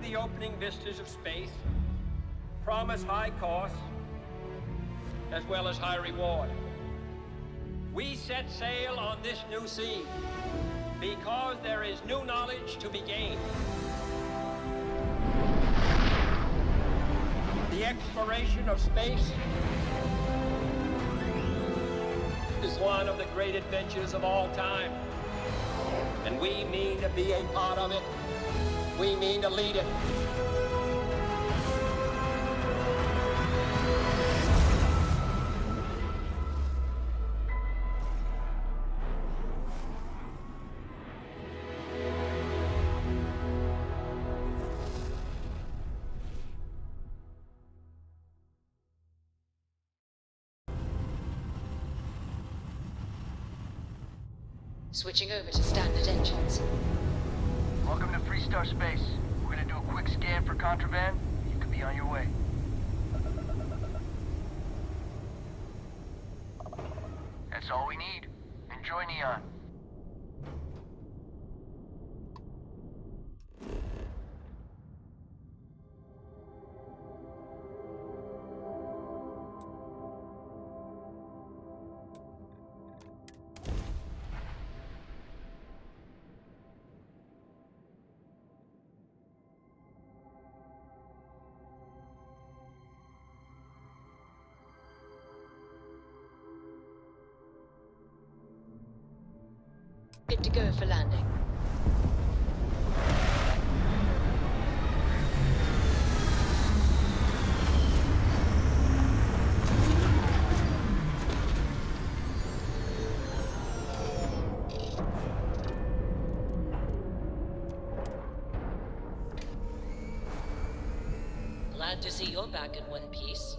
the opening vistas of space promise high costs as well as high reward. We set sail on this new sea because there is new knowledge to be gained. The exploration of space is one of the great adventures of all time. And we mean to be a part of it. We mean to lead it. Switching over to standard engines. Welcome to Freestar Space. We're gonna do a quick scan for contraband. You can be on your way. That's all we need. Enjoy Neon. Good to go for landing. Glad to see you're back in one piece.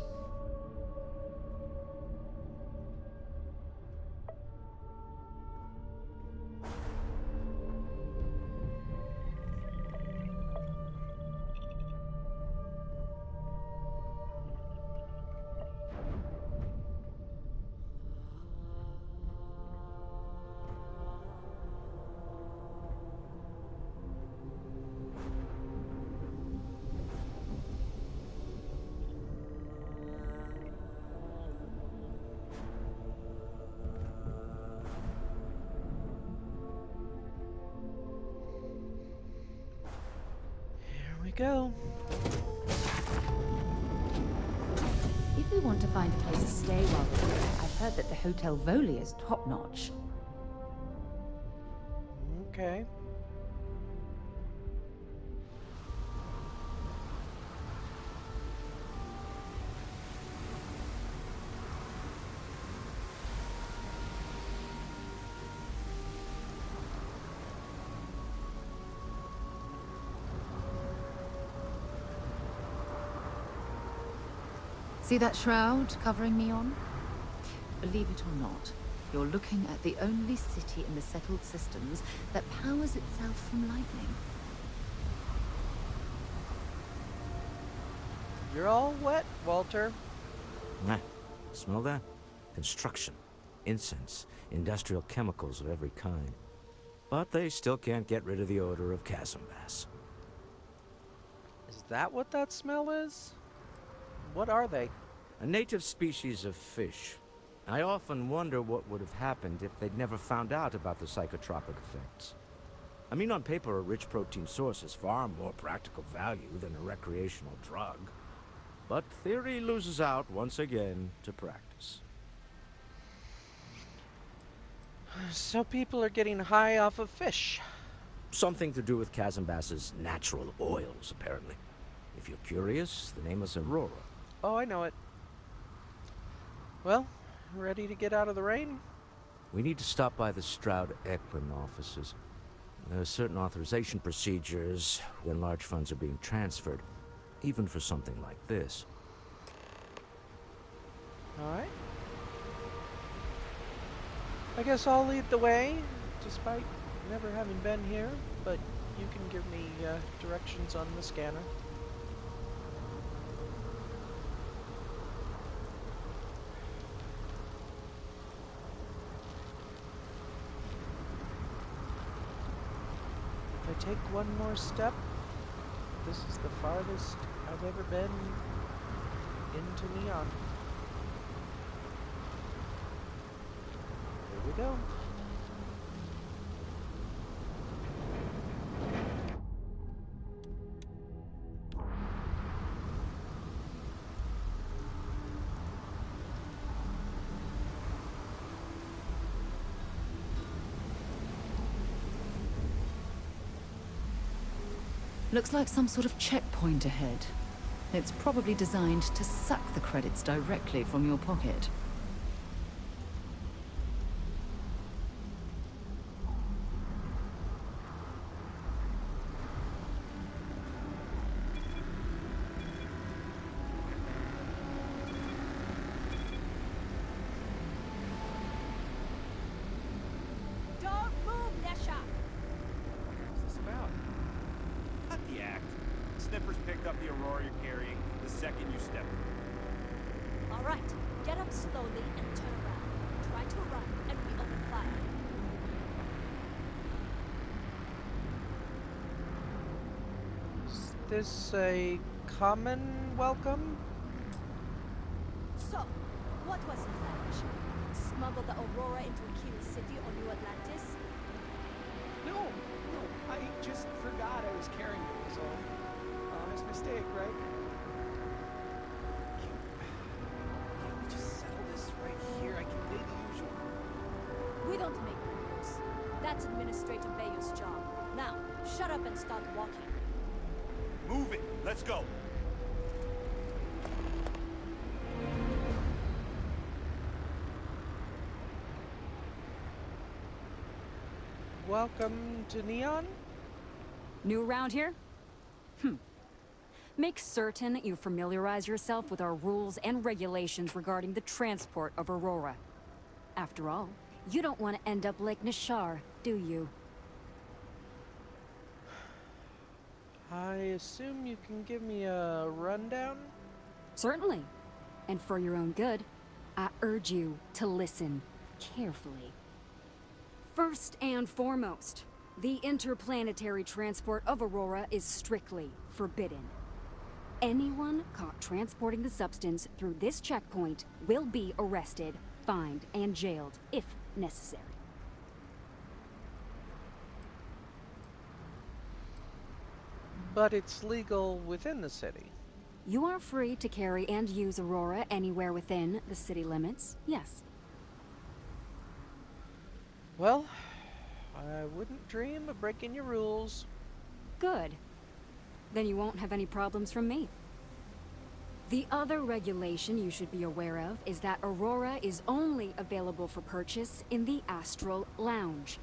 Go. If we want to find a place to stay while we're here, I've heard that the Hotel Voli is top-notch. Okay. See that shroud covering me on? Believe it or not, you're looking at the only city in the settled systems that powers itself from lightning. You're all wet, Walter. Nah, smell that? Construction, incense, industrial chemicals of every kind. But they still can't get rid of the odor of chasm bass. Is that what that smell is? What are they? A native species of fish. I often wonder what would have happened if they'd never found out about the psychotropic effects. I mean, on paper, a rich protein source is far more practical value than a recreational drug. But theory loses out once again to practice. So people are getting high off of fish. Something to do with chasm bass's natural oils, apparently. If you're curious, the name is Aurora. Oh, I know it. Well, ready to get out of the rain? We need to stop by the Stroud Eklund offices. There are certain authorization procedures when large funds are being transferred, even for something like this. All right. I guess I'll lead the way, despite never having been here, but you can give me directions on the scanner. If I take one more step, this is the farthest I've ever been into Neon. Here we go. Looks like some sort of checkpoint ahead. It's probably designed to suck the credits directly from your pocket. Don't move, Nesha! What's this about? Cut the act. Snippers picked up the Aurora you're carrying the second you step through. All right, get up slowly and turn around. Try to run, and we open fire. Is this a common welcome? So, what was the plan, Nesha? Smuggle the Aurora into Kiri City or New Atlantis? No, I just forgot I was carrying it, so honest mistake, right? Can't we just settle this right here? I can pay the usual. We don't make rules. That's Administrator Bayer's job. Now, shut up and start walking. Move it! Let's go! Welcome to Neon? New around here? Make certain that you familiarize yourself with our rules and regulations regarding the transport of Aurora. After all, you don't want to end up like Nishar, do you? I assume you can give me a rundown? Certainly. And for your own good, I urge you to listen carefully. First and foremost, the interplanetary transport of Aurora is strictly forbidden. Anyone caught transporting the substance through this checkpoint will be arrested, fined, and jailed, if necessary. But it's legal within the city. You are free to carry and use Aurora anywhere within the city limits, yes. Well, I wouldn't dream of breaking your rules. Good. Then you won't have any problems from me. The other regulation you should be aware of is that Aurora is only available for purchase in the Astral Lounge.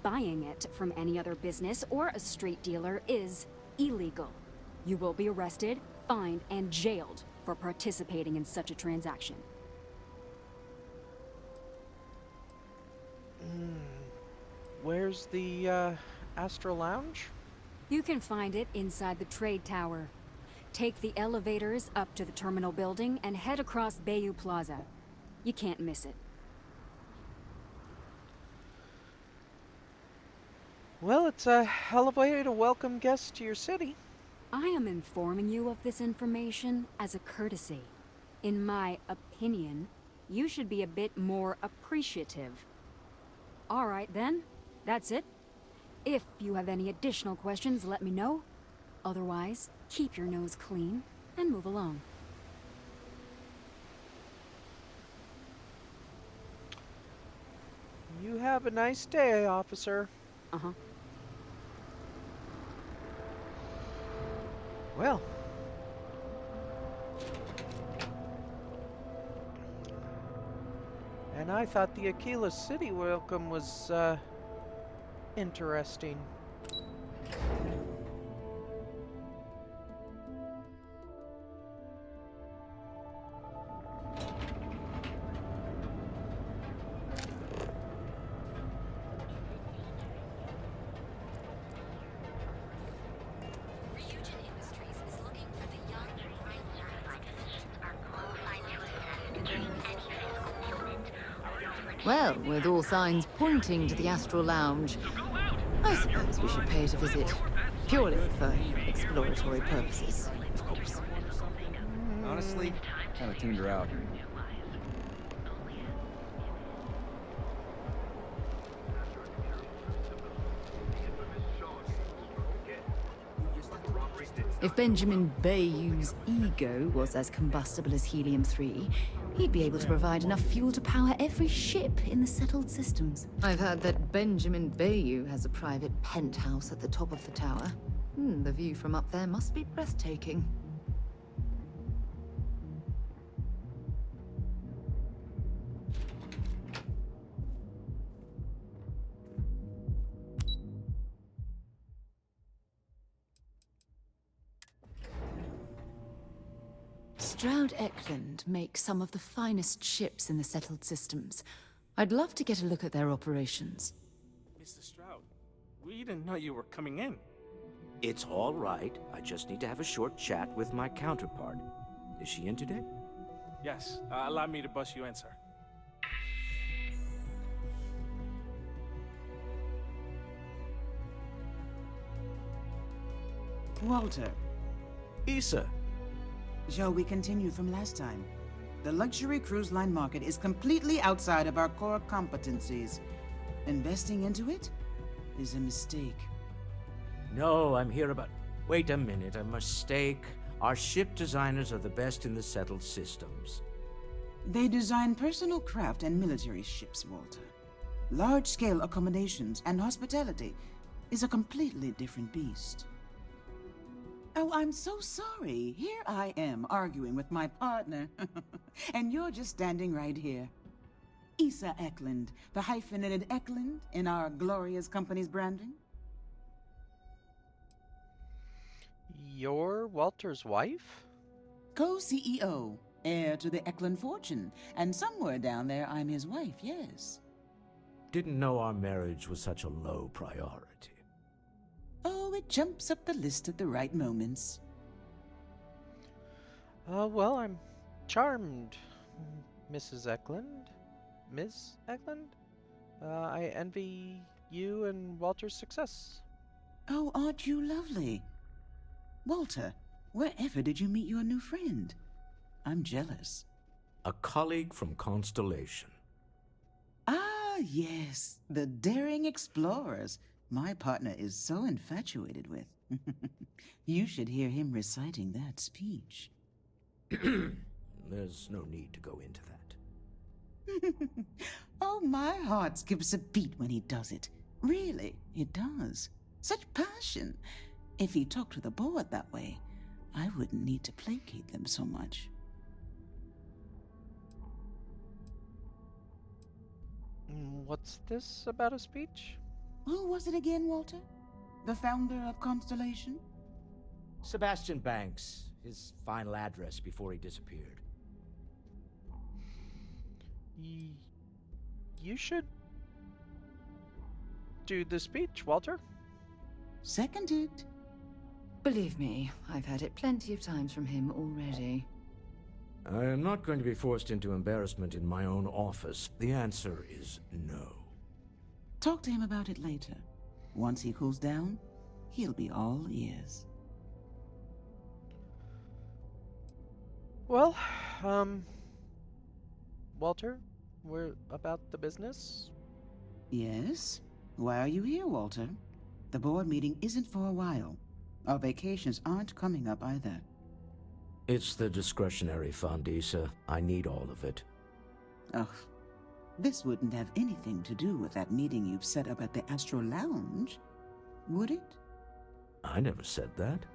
Buying it from any other business or a street dealer is illegal. You will be arrested, fined, and jailed for participating in such a transaction. Where's the Astral Lounge? You can find it inside the trade tower. Take the elevators up to the terminal building and head across Bayou Plaza. You can't miss it. Well, it's a hell of a way to welcome guests to your city. I am informing you of this information as a courtesy. In my opinion, you should be a bit more appreciative. All right then, that's it. If you have any additional questions, let me know. Otherwise, keep your nose clean and move along. You have a nice day, officer. Uh-huh. Well. And I thought the Aquila City welcome was, interesting. Well, with all signs pointing to the Astral Lounge, I suppose we should pay it a visit. Purely for experience. exploratory purposes, of course. Honestly, kind of tuned her out. If Benjamin Bayou's ego was as combustible as helium-3, he'd be able to provide enough fuel to power every ship in the settled systems. I've heard that Benjamin Bayou has a private penthouse at the top of the tower. The view from up there must be breathtaking. Stroud Eklund makes some of the finest ships in the settled systems. I'd love to get a look at their operations. Mr. Stroud, we didn't know you were coming in. It's all right. I just need to have a short chat with my counterpart. Is she in today? Yes, allow me to bust you in, sir. Walter. Issa. Shall we continue from last time? The luxury cruise line market is completely outside of our core competencies. Investing into it is a mistake. No, I'm here about... Wait a minute, a mistake. Our ship designers are the best in the settled systems. They design personal craft and military ships, Walter. Large-scale accommodations and hospitality is a completely different beast. Oh, I'm so sorry. Here I am arguing with my partner. And you're just standing right here. Issa Eklund, the hyphenated Eklund in our glorious company's branding. You're Walter's wife? Co-CEO, heir to the Eklund fortune. And somewhere down there, I'm his wife, yes. Didn't know our marriage was such a low priority. Oh, it jumps up the list at the right moments. Well, I'm charmed, Mrs. Eklund. Ms. Eklund? I envy you and Walter's success. Oh, aren't you lovely? Walter, wherever did you meet your new friend? I'm jealous. A colleague from Constellation. Ah, yes, the daring explorers. My partner is so infatuated with. You should hear him reciting that speech. There's no need to go into that. Oh, my heart skips a beat when he does it. Really, it does. Such passion. If he talked to the board that way, I wouldn't need to placate them so much. What's this about a speech? Who was it again, Walter? The founder of Constellation? Sebastian Banks, his final address before he disappeared. You should do the speech, Walter. Seconded. Believe me, I've heard it plenty of times from him already. I am not going to be forced into embarrassment in my own office. The answer is no. Talk to him about it later. Once he cools down, he'll be all ears. Well, Walter, we're about the business? Yes? Why are you here, Walter? The board meeting isn't for a while. Our vacations aren't coming up either. It's the discretionary fund, Issa. I need all of it. Ugh. This wouldn't have anything to do with that meeting you've set up at the Astro Lounge, would it? I never said that.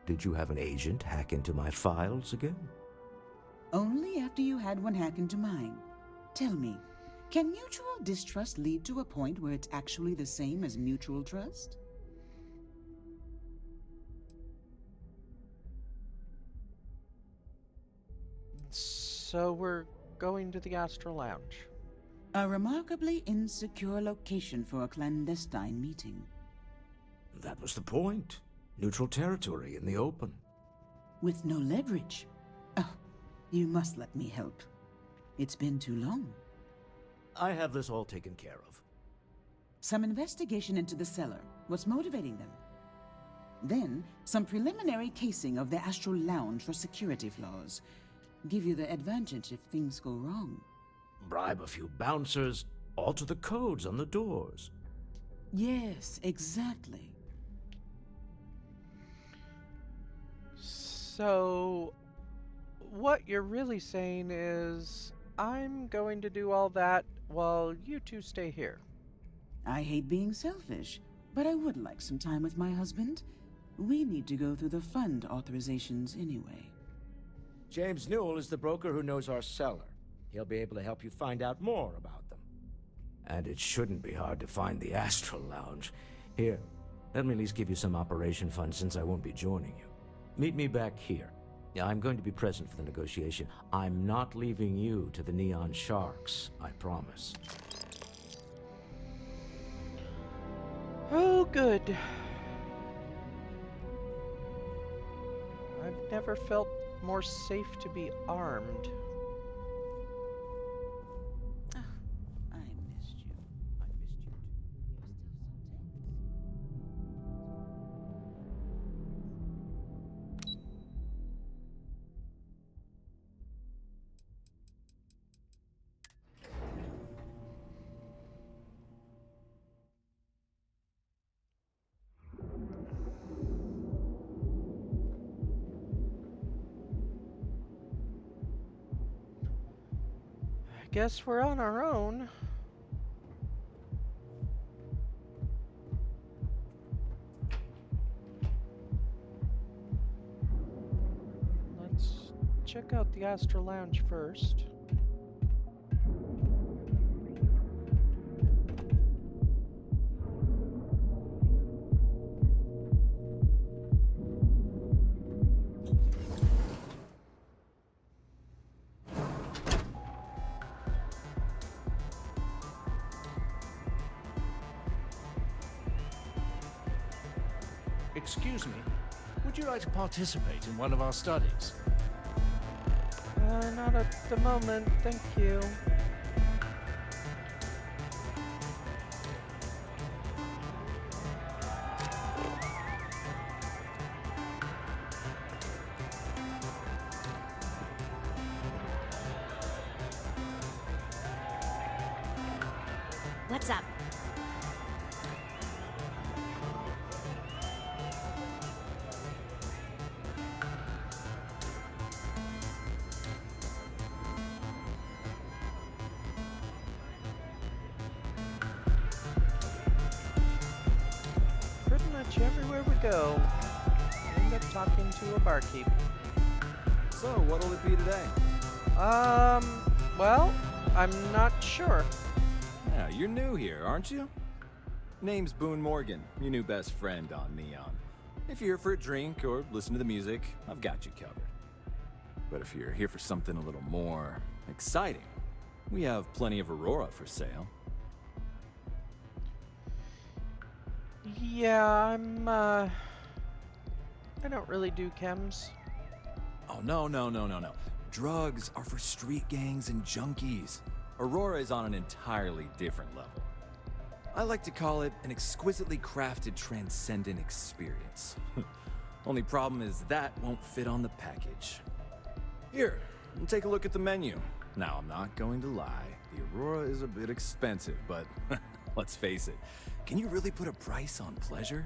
Did you have an agent hack into my files again? Only after you had one hack into mine. Tell me, can mutual distrust lead to a point where it's actually the same as mutual trust? So we're going to the Astro Lounge. A remarkably insecure location for a clandestine meeting. That was the point. Neutral territory in the open. With no leverage. Oh, you must let me help. It's been too long. I have this all taken care of. Some investigation into the cellar. What's motivating them? Then, some preliminary casing of the Astral Lounge for security flaws. Give you the advantage if things go wrong. Bribe a few bouncers, alter the codes on the doors. Yes, exactly. So, what you're really saying is, I'm going to do all that while you two stay here. I hate being selfish, but I would like some time with my husband. We need to go through the fund authorizations anyway. James Newell is the broker who knows our seller. He'll be able to help you find out more about them. And it shouldn't be hard to find the Astral Lounge. Here, let me at least give you some operation funds since I won't be joining you. Meet me back here. I'm going to be present for the negotiation. I'm not leaving you to the Neon Sharks, I promise. Oh, good. I've never felt more safe to be armed. I missed you. I missed you too. I guess we're on our own. Let's check out the Astral Lounge first. Excuse me, would you like to participate in one of our studies? Not at the moment, thank you. What's up? Pretty much everywhere we go, end up talking to a barkeep. So, what'll it be today? Well, I'm not sure. Yeah, you're new here, aren't you? Name's Boone Morgan, your new best friend on Neon. If you're here for a drink or listen to the music, I've got you covered. But if you're here for something a little more exciting, we have plenty of Aurora for sale. Yeah, I don't really do chems. Oh, no. Drugs are for street gangs and junkies. Aurora is on an entirely different level. I like to call it an exquisitely crafted transcendent experience. Only problem is that won't fit on the package. Here, take a look at the menu. Now, I'm not going to lie. The Aurora is a bit expensive, but let's face it. Can you really put a price on pleasure?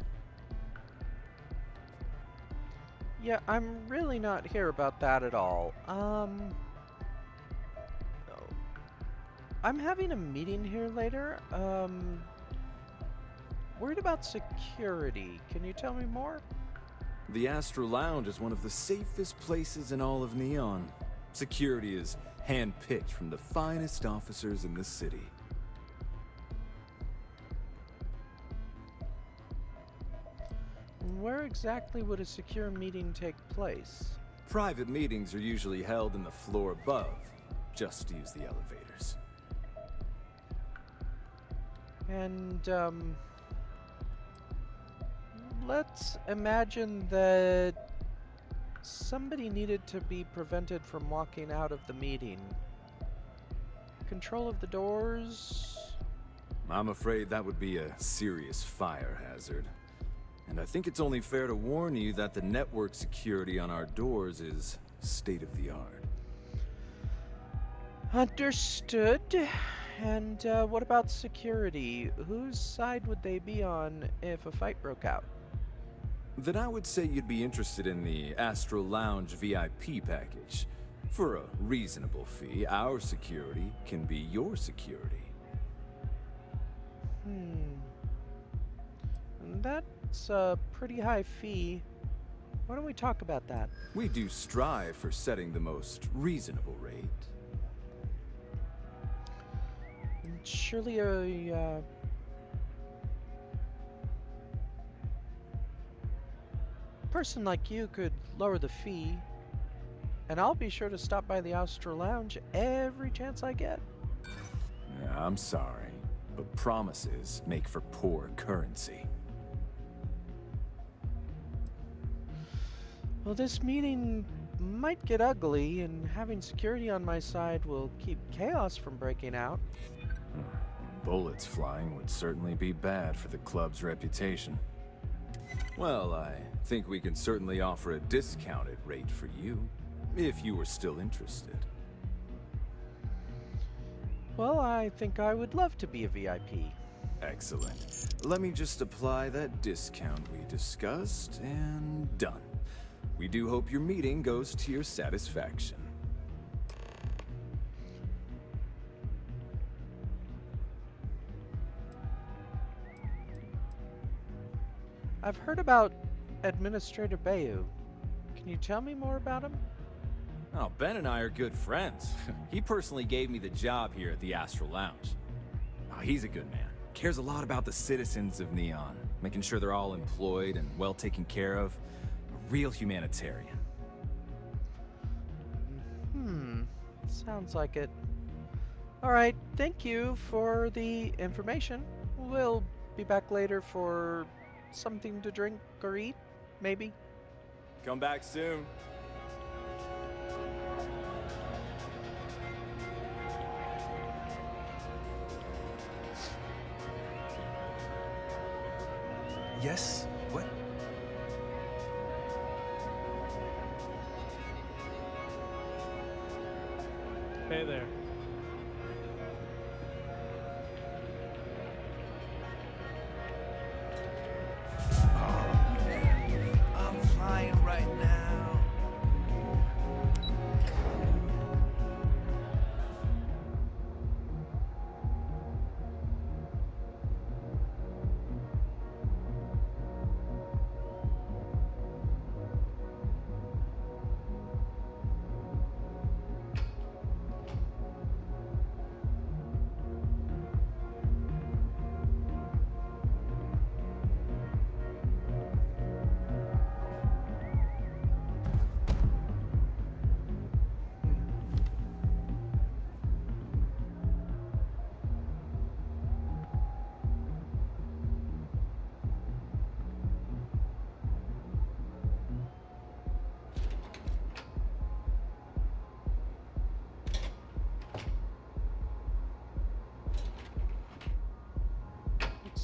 Yeah, I'm really not here about that at all. I'm having a meeting here later. Worried about security. Can you tell me more? The Astral Lounge is one of the safest places in all of Neon. Security is hand-picked from the finest officers in the city. Where exactly would a secure meeting take place? Private meetings are usually held in the floor above. Just use the elevators. And, let's imagine that somebody needed to be prevented from walking out of the meeting. Control of the doors? I'm afraid that would be a serious fire hazard. And I think it's only fair to warn you that the network security on our doors is state-of-the-art. Understood. And what about security? Whose side would they be on if a fight broke out? Then I would say you'd be interested in the Astral Lounge VIP package. For a reasonable fee, our security can be your security. That's a pretty high fee. Why don't we talk about that? We do strive for setting the most reasonable rate. Surely a person like you could lower the fee, and I'll be sure to stop by the Astral Lounge every chance I get. Yeah, I'm sorry, but promises make for poor currency. Well, this meeting might get ugly, and having security on my side will keep chaos from breaking out. Bullets flying would certainly be bad for the club's reputation. Well, I think we can certainly offer a discounted rate for you, if you were still interested. Well, I think I would love to be a VIP. Excellent. Let me just apply that discount we discussed, and done. We do hope your meeting goes to your satisfaction. I've heard about Administrator Bayu. Can you tell me more about him? Oh, Ben and I are good friends. He personally gave me the job here at the Astral Lounge. Oh, he's a good man. Cares a lot about the citizens of Neon, making sure they're all employed and well taken care of. A real humanitarian. Sounds like it. Alright, thank you for the information. We'll be back later for something to drink or eat, maybe. Come back soon. Yes? What? Hey there. I'm flying right now.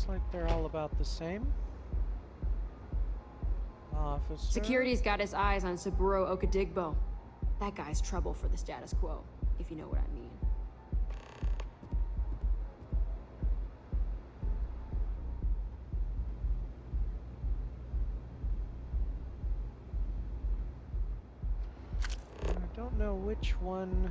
Like they're all about the same. Officer. Security's got his eyes on Saburo Okadigbo. That guy's trouble for the status quo, if you know what I mean. I don't know which one.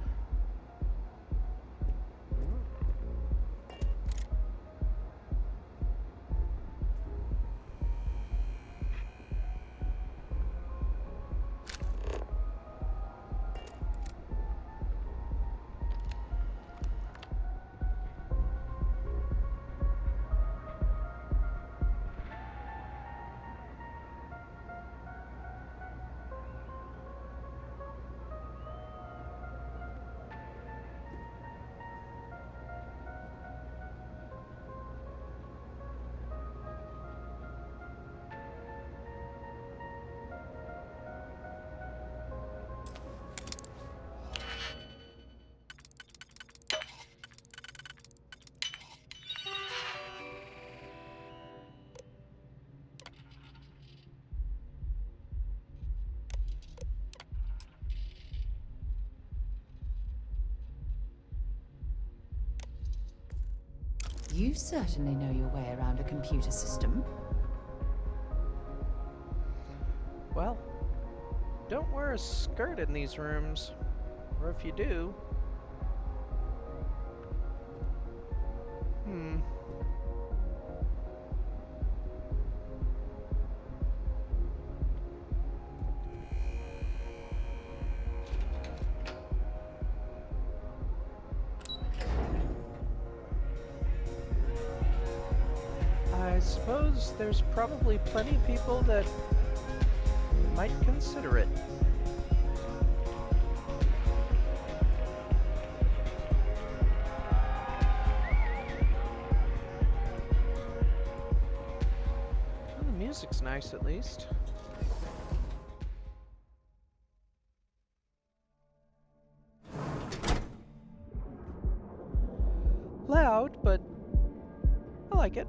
you certainly know your way around a computer system. Well, don't wear a skirt in these rooms. Or if you do... I suppose there's probably plenty of people that might consider it. Well, the music's nice, at least. Loud, but I like it.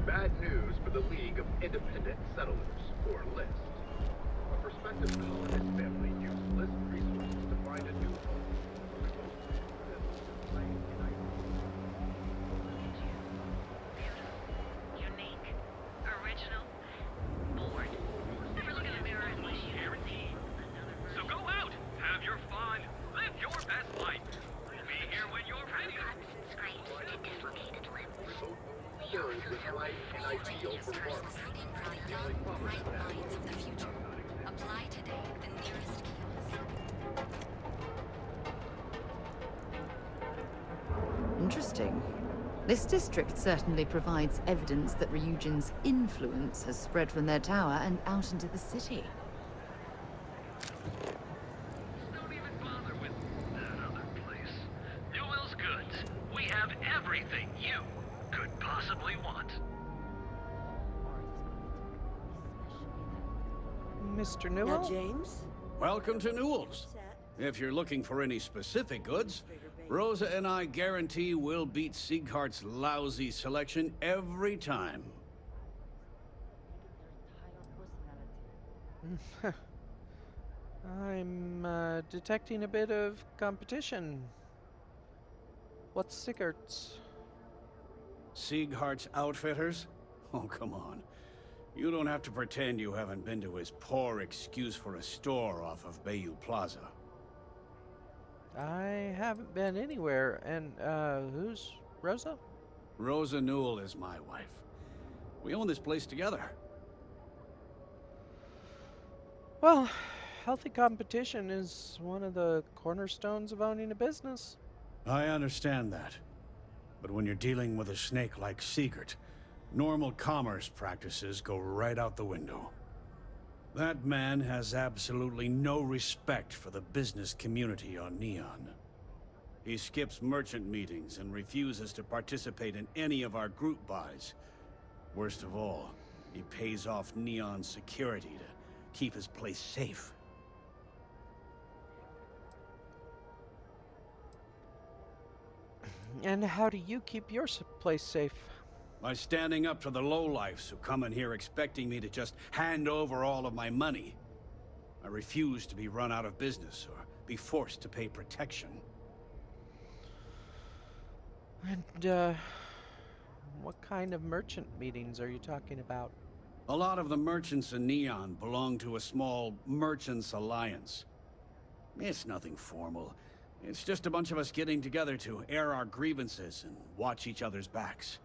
Bad news for the League of Independent Settlers, or LIST. A prospective colonist family used LIST resources to find a new home. Unique. Original. Bored. Never look in the mirror and wish you never did. So go out, have your fun, live your best life. We'll be here when you're ready. Screams to dislocated limbs. Serves as life and ideal for work. Bright minds of the future. Apply today at the nearest kiosk. Interesting. This district certainly provides evidence that Ryujin's influence has spread from their tower and out into the city. Don't even bother with that other place. Newell's Goods. We have everything you could possibly want. Mr. Newell? James? Welcome to Newell's. If you're looking for any specific goods, Rosa and I guarantee we'll beat Sieghart's lousy selection every time. I'm detecting a bit of competition. What's Sieghart's? Sieghart's Outfitters? Oh, come on. You don't have to pretend you haven't been to his poor excuse for a store off of Bayou Plaza. I haven't been anywhere. And, who's Rosa? Rosa Newell is my wife. We own this place together. Well, healthy competition is one of the cornerstones of owning a business. I understand that. But when you're dealing with a snake like Siegert, normal commerce practices go right out the window. That man has absolutely no respect for the business community on Neon. He skips merchant meetings and refuses to participate in any of our group buys. Worst of all, he pays off Neon's security to keep his place safe. And how do you keep your place safe? By standing up to the lowlifes who come in here expecting me to just hand over all of my money. I refuse to be run out of business or be forced to pay protection. And, what kind of merchant meetings are you talking about? A lot of the merchants in Neon belong to a small merchants alliance. It's nothing formal. It's just a bunch of us getting together to air our grievances and watch each other's backs.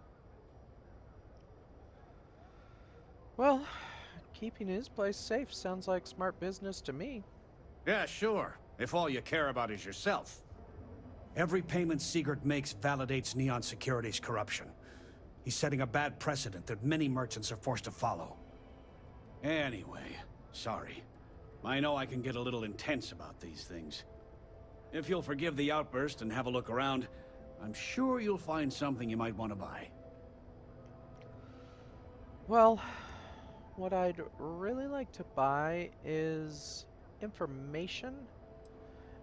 Well, keeping his place safe sounds like smart business to me. Yeah, sure. If all you care about is yourself. Every payment Siegert makes validates Neon Security's corruption. He's setting a bad precedent that many merchants are forced to follow. Anyway, sorry. I know I can get a little intense about these things. If you'll forgive the outburst and have a look around, I'm sure you'll find something you might want to buy. Well, what I'd really like to buy is information.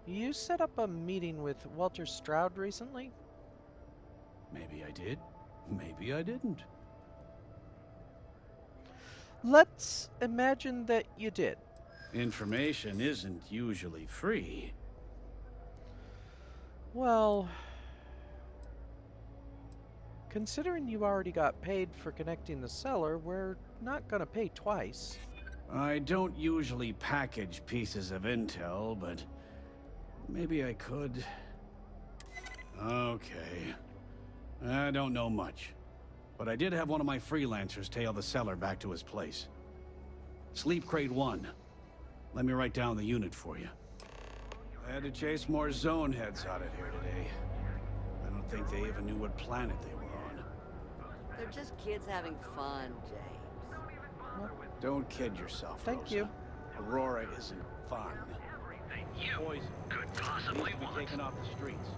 You set up a meeting with Walter Stroud recently? Maybe I did. Maybe I didn't. Let's imagine that you did. Information isn't usually free. Well, considering you already got paid for connecting the cellar, we're not gonna pay twice. I don't usually package pieces of intel, but maybe I could. Okay. I don't know much, but I did have one of my freelancers tail the cellar back to his place. Sleep Crate 1. Let me write down the unit for you. I had to chase more zone heads out of here today. I don't think they even knew what planet they were on. They're just kids having fun, James. Don't kid yourself, Thank Rosa. you. Aurora isn't fun. Poison. Could possibly Needs to be taken off the streets.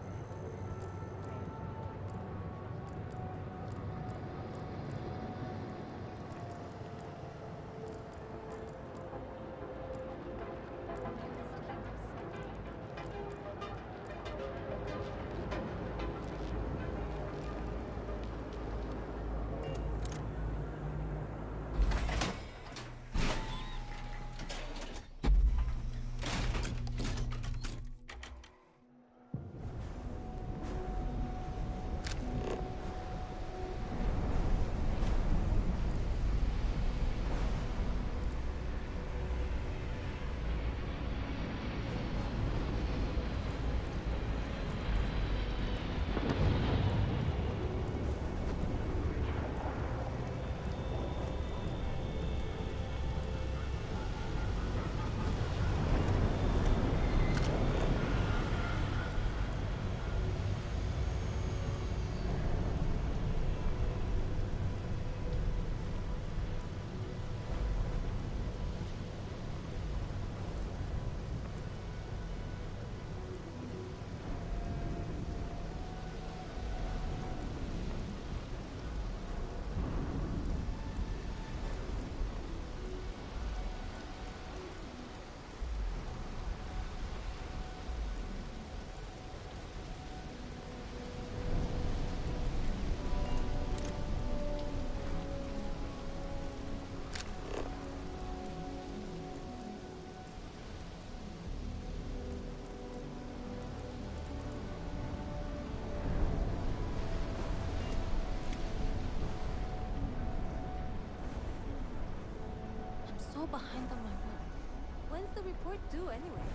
So behind on my work. When's the report due anyway?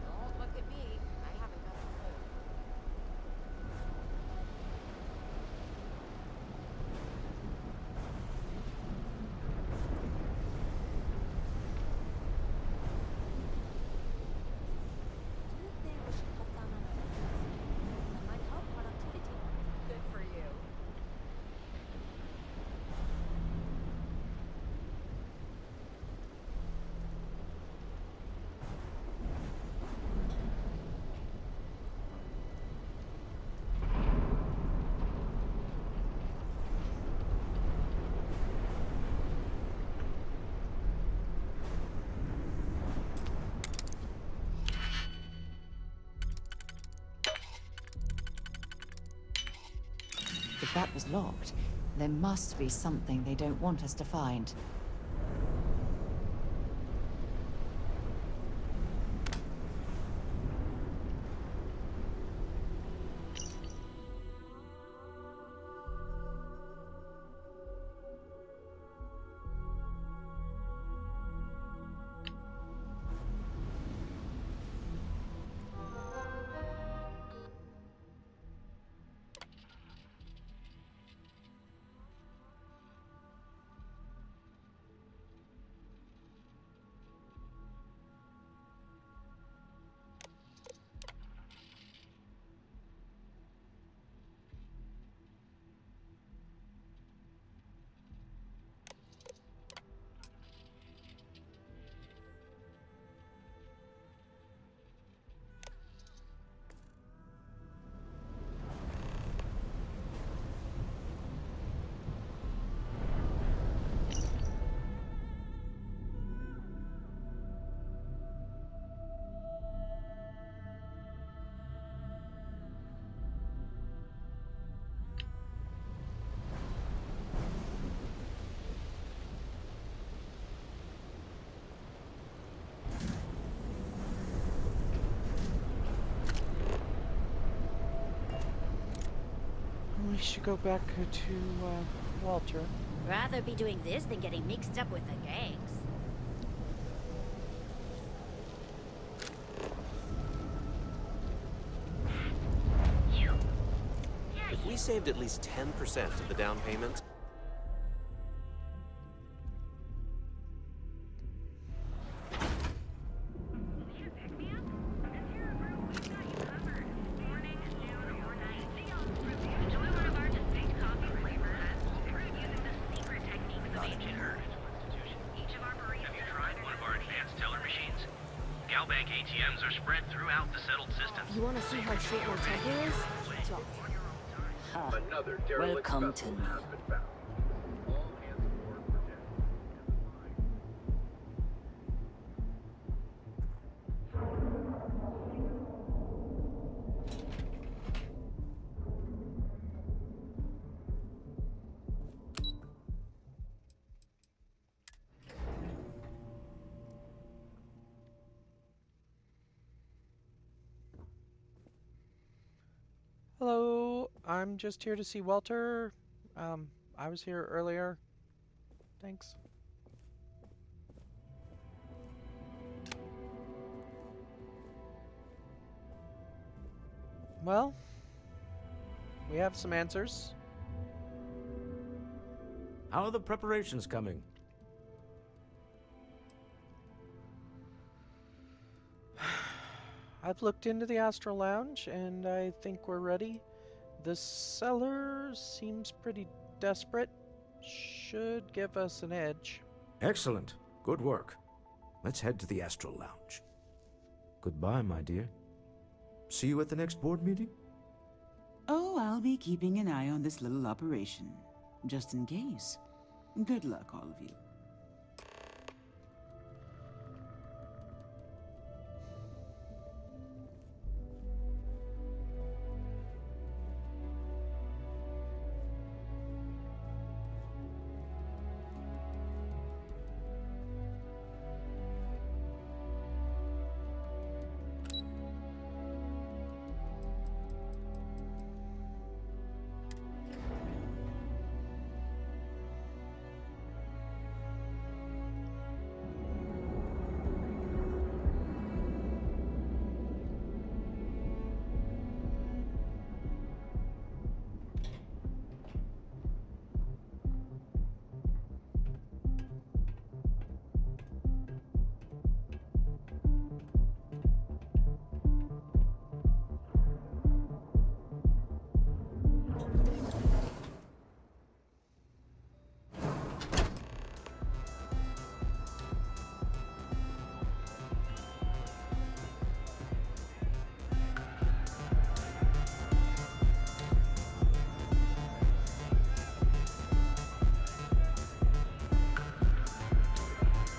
Don't look at me. I haven't got a clue. Do you think we should cut down on our meetings? That might help productivity. Good for you. If that was locked, there must be something they don't want us to find. should go back to Walter. Rather be doing this than getting mixed up with the gangs. If we saved at least 10% of the down payment... ATMs are spread throughout the settled system. You want to see how short my temper is? Talk. Another derelict Welcome to vessel me. has been found. All hands aboard were dead. Hello, I'm just here to see Walter. I was here earlier. Thanks. Well, we have some answers. How are the preparations coming? I've looked into the Astral Lounge, and I think we're ready. The cellar seems pretty desperate. Should give us an edge. Excellent. Good work. Let's head to the Astral Lounge. Goodbye, my dear. See you at the next board meeting? Oh, I'll be keeping an eye on this little operation, just in case. Good luck, all of you.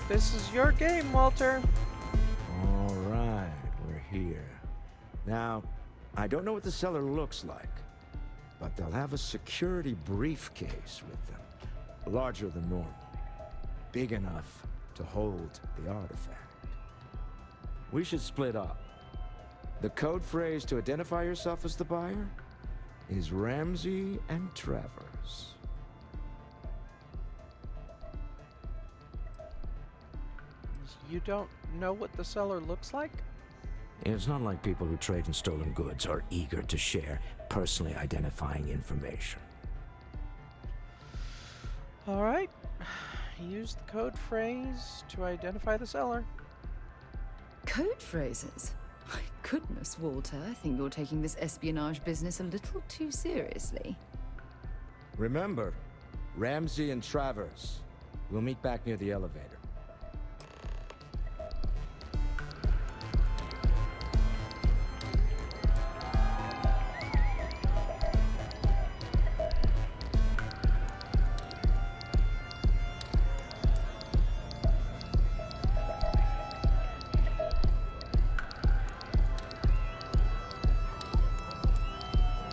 This is your game, Walter. All right, we're here. Now, I don't know what the cellar looks like, but they'll have a security briefcase with them. Larger than normal. Big enough to hold the artifact. We should split up. The code phrase to identify yourself as the buyer is Ramsey and Travers. You don't know what the cellar looks like? It's not like people who trade in stolen goods are eager to share personally identifying information. All right. Use the code phrase to identify the seller. Code phrases? My goodness, Walter, I think you're taking this espionage business a little too seriously. Remember, Ramsey and Travers. We'll meet back near the elevator.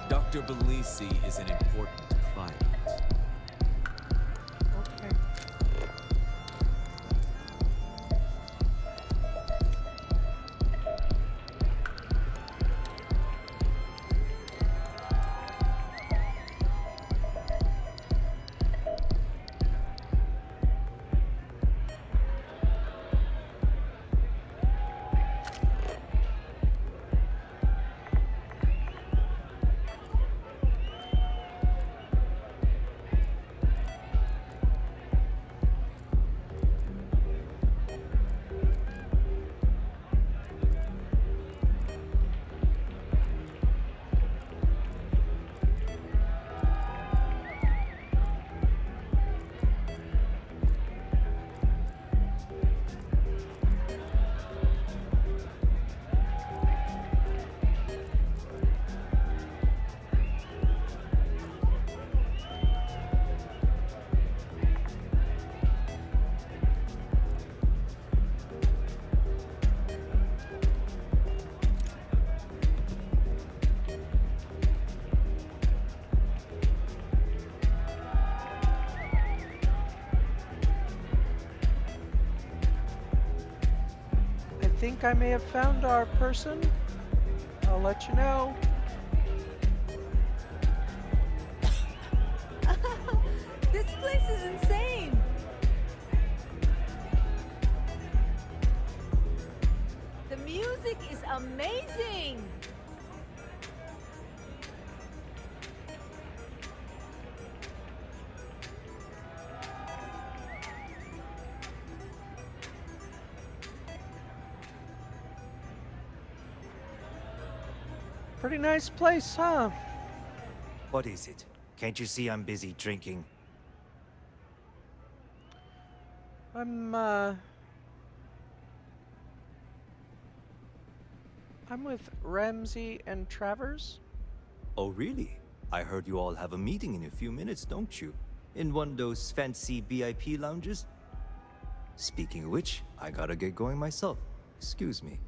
Dr. Belisi is an important client. Okay. think I may have found our person. I'll let you know. This place is insane! The music is amazing! Pretty nice place, huh? What is it? Can't you see I'm busy drinking? I'm with Ramsey and Travers. Oh, really? I heard you all have a meeting in a few minutes, don't you? In one of those fancy VIP lounges? Speaking of which, I gotta get going myself. Excuse me.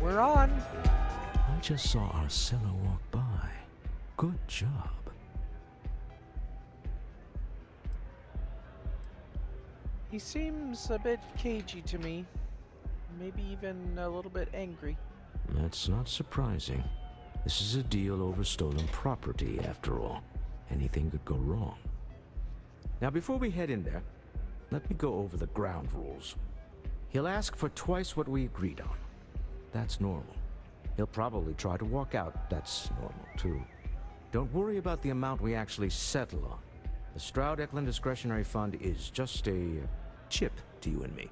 We're on. I just saw Arcella walk by. Good job. He seems a bit cagey to me. Maybe even a little bit angry. That's not surprising. This is a deal over stolen property, after all. Anything could go wrong. Now, before we head in there, let me go over the ground rules. He'll ask for twice what we agreed on. That's normal. He'll probably try to walk out. That's normal, too. Don't worry about the amount we actually settle on. The Stroud-Eklund Discretionary Fund is just a chip to you and me.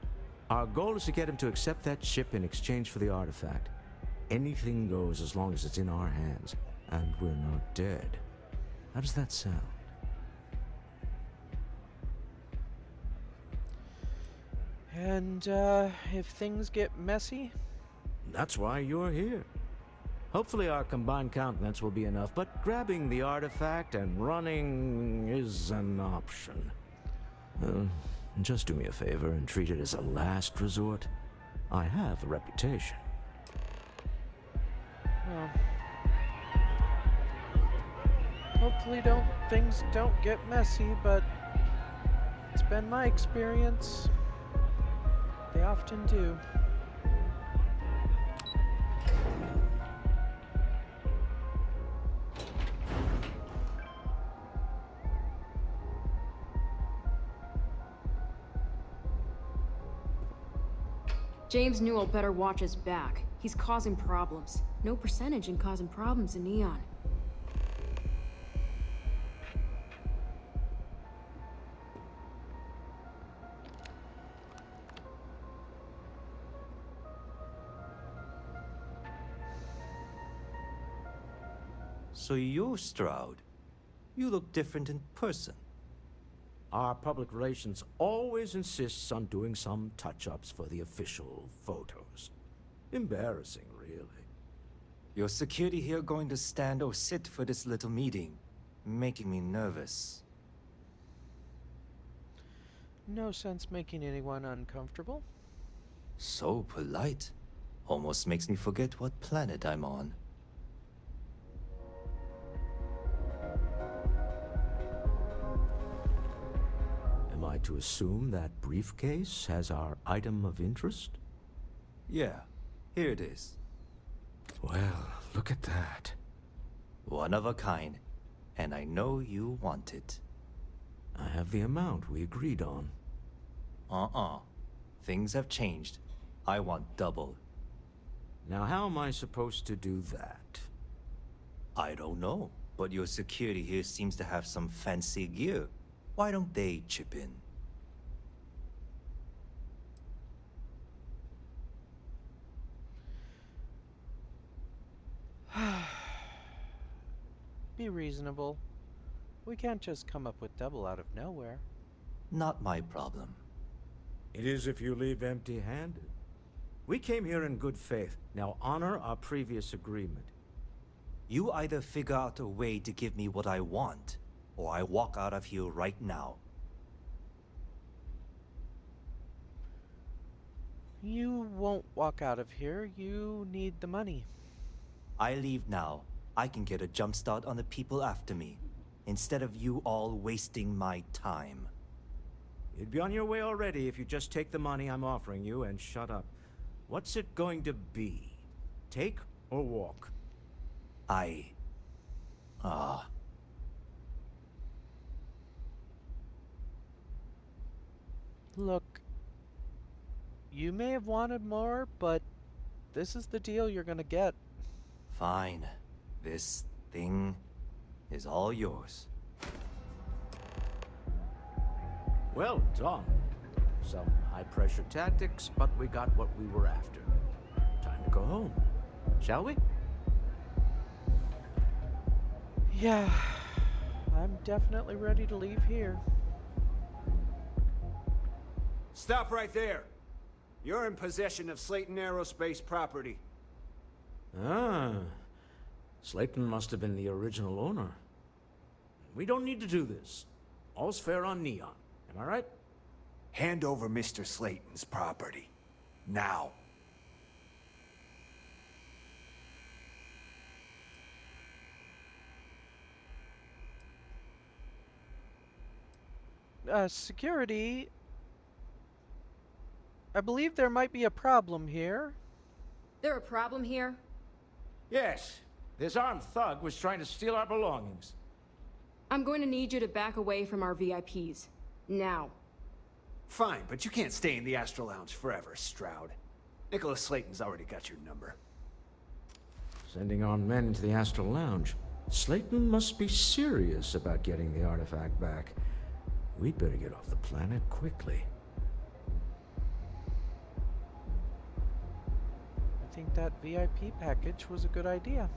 Our goal is to get him to accept that chip in exchange for the artifact. Anything goes as long as it's in our hands, and we're not dead. How does that sound? And, if things get messy? That's why you're here. Hopefully our combined countenance will be enough, but grabbing the artifact and running is an option. Just do me a favor and treat it as a last resort. I have a reputation. Well, hopefully things don't get messy, but it's been my experience. They often do. James Newell better watch his back. He's causing problems. No percentage in causing problems in Neon. So you're Stroud. You look different in person. Our public relations always insists on doing some touch-ups for the official photos. Embarrassing, really. Your security here going to stand or sit for this little meeting, making me nervous. No sense making anyone uncomfortable. So polite. Almost makes me forget what planet I'm on. Am I to assume that briefcase has our item of interest? Yeah, here it is. Well, look at that. One of a kind, and I know you want it. I have the amount we agreed on. Things have changed. I want double. Now how am I supposed to do that? I don't know, but your security here seems to have some fancy gear. Why don't they chip in? Be reasonable. We can't just come up with double out of nowhere. Not my problem. It is if you leave empty-handed. We came here in good faith. Now honor our previous agreement. You either figure out a way to give me what I want, or I walk out of here right now. You won't walk out of here. You need the money. I leave now. I can get a jump start on the people after me, instead of you all wasting my time. You'd be on your way already if you just take the money I'm offering you and shut up. What's it going to be? Take or walk? Look, you may have wanted more, but this is the deal you're gonna get. Fine. This thing is all yours. Well done. Some high-pressure tactics, but we got what we were after. Time to go home, shall we? Yeah, I'm definitely ready to leave here. Stop right there. You're in possession of Slayton Aerospace property. Ah, Slayton must have been the original owner. We don't need to do this. All's fair on Neon, am I right? Hand over Mr. Slayton's property. Now. Security... I believe there might be a problem here. There a problem here? Yes. This armed thug was trying to steal our belongings. I'm going to need you to back away from our VIPs. Now. Fine, but you can't stay in the Astral Lounge forever, Stroud. Nicholas Slayton's already got your number. Sending armed men into the Astral Lounge. Slayton must be serious about getting the artifact back. We'd better get off the planet quickly. I think that VIP package was a good idea.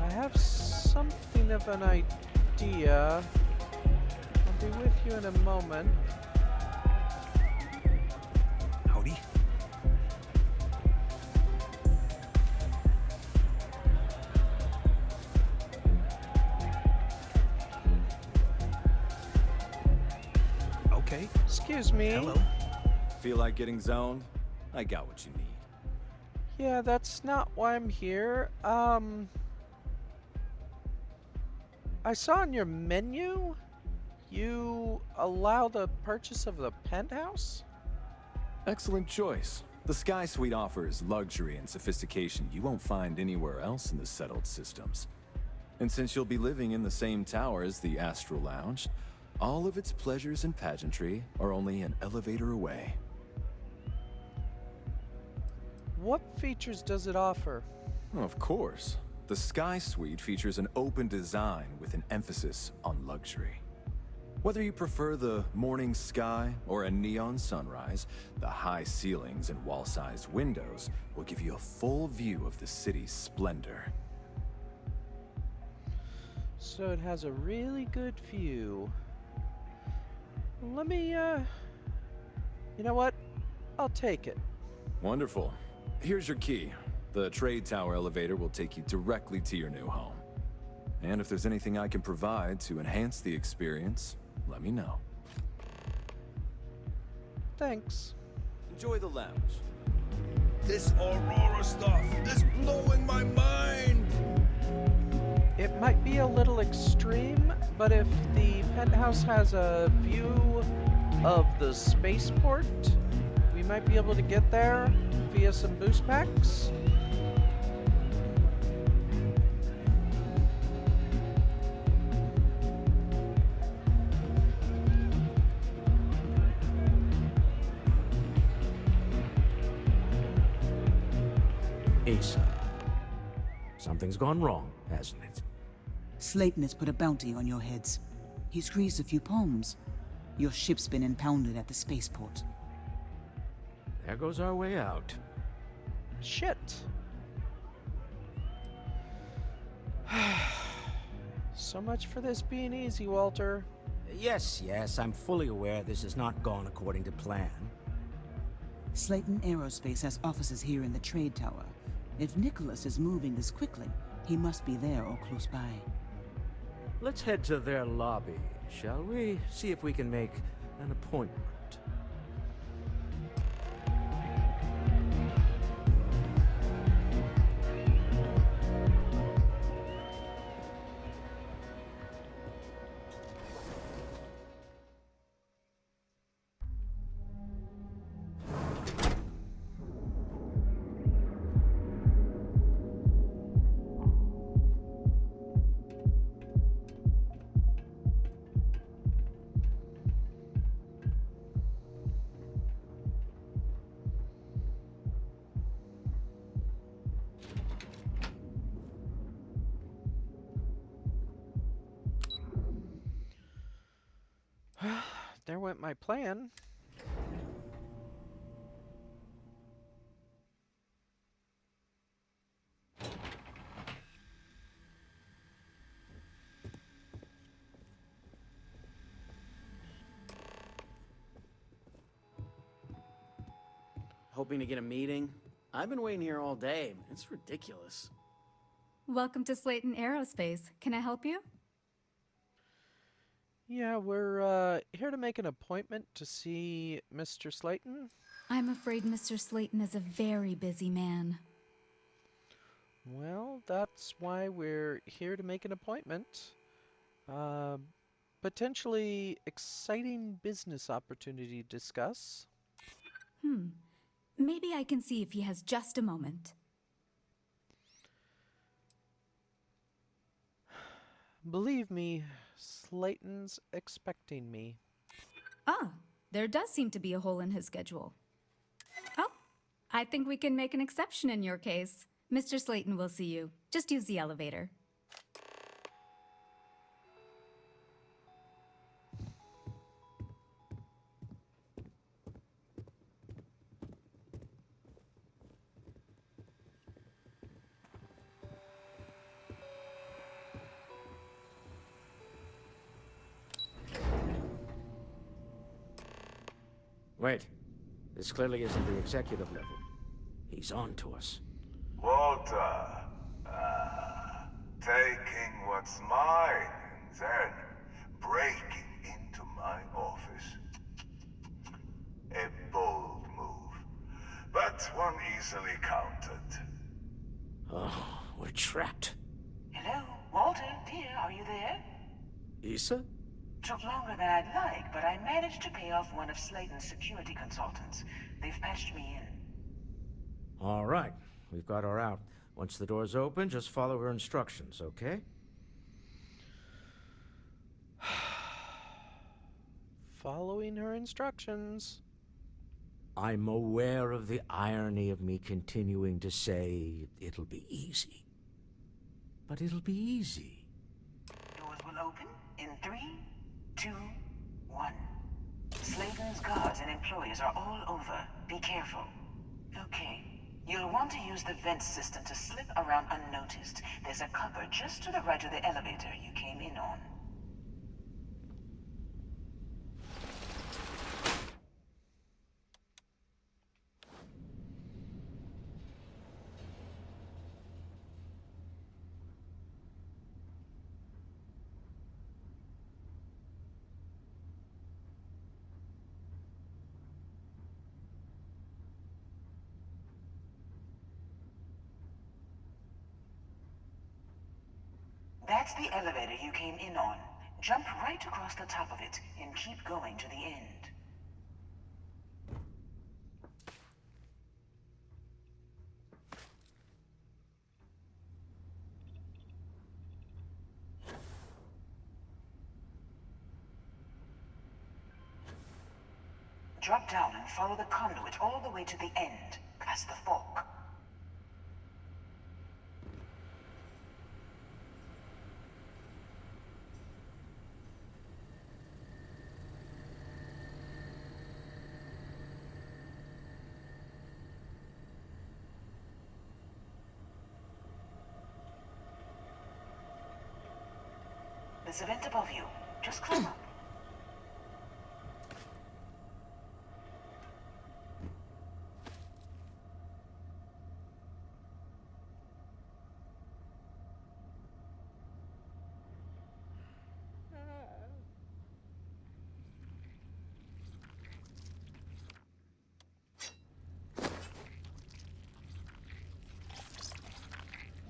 I have something of an idea. I'll be with you in a moment. Howdy. Okay. Excuse me. Hello. Feel like getting zoned? I got what you need. Yeah, that's not why I'm here. I saw on your menu, you allow the purchase of the penthouse? Excellent choice. The Sky Suite offers luxury and sophistication you won't find anywhere else in the settled systems. And since you'll be living in the same tower as the Astral Lounge, all of its pleasures and pageantry are only an elevator away. What features does it offer? Of course. The Sky Suite features an open design with an emphasis on luxury. Whether you prefer the morning sky or a neon sunrise, the high ceilings and wall-sized windows will give you a full view of the city's splendor. So it has a really good view. Let me, you know what? I'll take it. Wonderful. Here's your key. The trade tower elevator will take you directly to your new home. And if there's anything I can provide to enhance the experience, let me know. Thanks. Enjoy the lounge. This Aurora stuff is blowing my mind! It might be a little extreme, but if the penthouse has a view of the spaceport, we might be able to get there via some boost packs. Asa, something's gone wrong, hasn't it? Slayton has put a bounty on your heads. He's greased a few palms. Your ship's been impounded at the spaceport. There goes our way out. Shit. So much for this being easy, Walter. Yes, I'm fully aware this has not gone according to plan. Slayton Aerospace has offices here in the trade tower. If Nicholas is moving this quickly, he must be there or close by. Let's head to their lobby, shall we? See if we can make an appointment. There went my plan. Hoping to get a meeting? I've been waiting here all day. It's ridiculous. Welcome to Slayton Aerospace. Can I help you? Yeah, we're here to make an appointment to see Mr. Slayton. I'm afraid Mr. Slayton is a very busy man. Well, that's why we're here to make an appointment. Potentially exciting business opportunity to discuss. Maybe I can see if he has just a moment. Believe me, Slayton's expecting me. Ah, there does seem to be a hole in his schedule. Oh, I think we can make an exception in your case. Mr. Slayton will see you. Just use the elevator. Wait, this clearly isn't the executive level. He's on to us. Walter, taking what's mine and then breaking into my office. A bold move, but one easily countered. Oh, we're trapped. Hello, Walter, dear, are you there? Issa? Took longer than I'd like, but I managed to pay off one of Slayton's security consultants. They've patched me in. All right, we've got her out. Once the door's open, just follow her instructions, okay? Following her instructions. I'm aware of the irony of me continuing to say it'll be easy. But it'll be easy. Doors will open in 3, 2, 1. Slayton's guards and employees are all over. Be careful. Okay. You'll want to use the vent system to slip around unnoticed. There's a cupboard just to the right of the elevator you came in on. That's the elevator you came in on. Jump right across the top of it and keep going to the end. Drop down and follow the conduit all the way to the end, past the fork. There's a vent above you. Just climb up.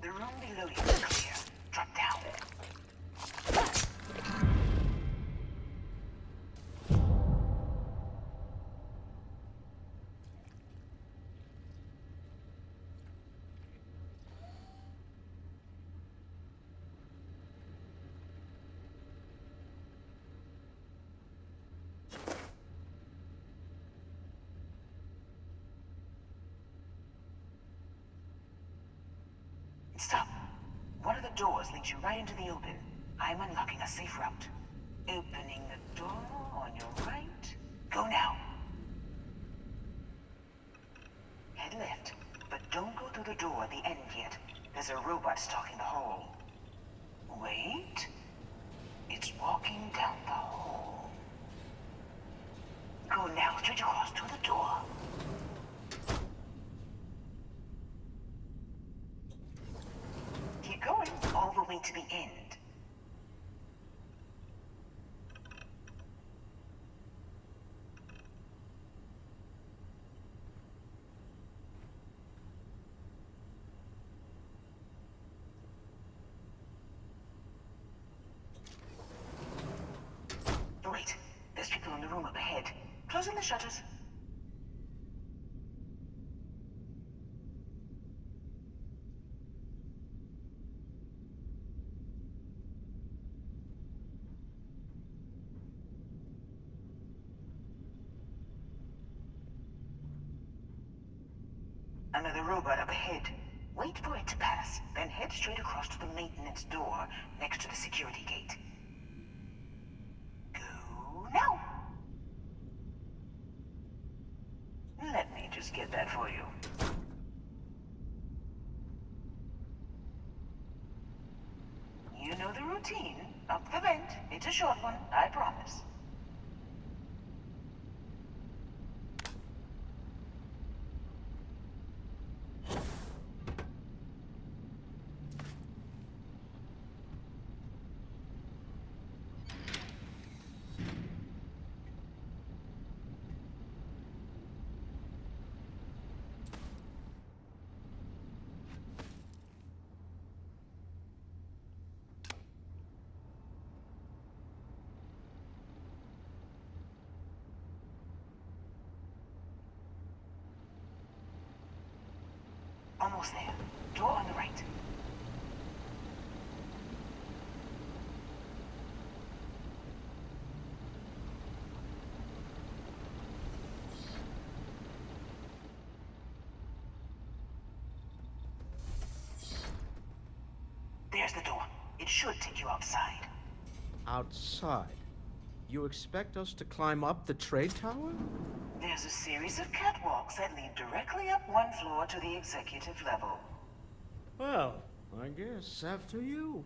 The room below you is clear. Drop down. Stop. One of the doors leads you right into the open. I'm unlocking a safe route. Opening the door on your right. Go now. Head left, but don't go through the door at the end yet. There's a robot stalking the hall. Wait. It's walking down the hall. Go now, straight across to the door. Keep going, all the way to the end. Wait, there's people in the room up ahead. Closing the shutters. Another robot up ahead. Wait for it to pass, then head straight across to the maintenance door next to the security gate. Go now! Let me just get that for you. You know the routine. Up the vent. It's a short one, I promise. Almost there. Door on the right. There's the door. It should take you outside. Outside? You expect us to climb up the trade tower? There's a series of catwalks that lead directly up one floor to the executive level. Well, I guess after you.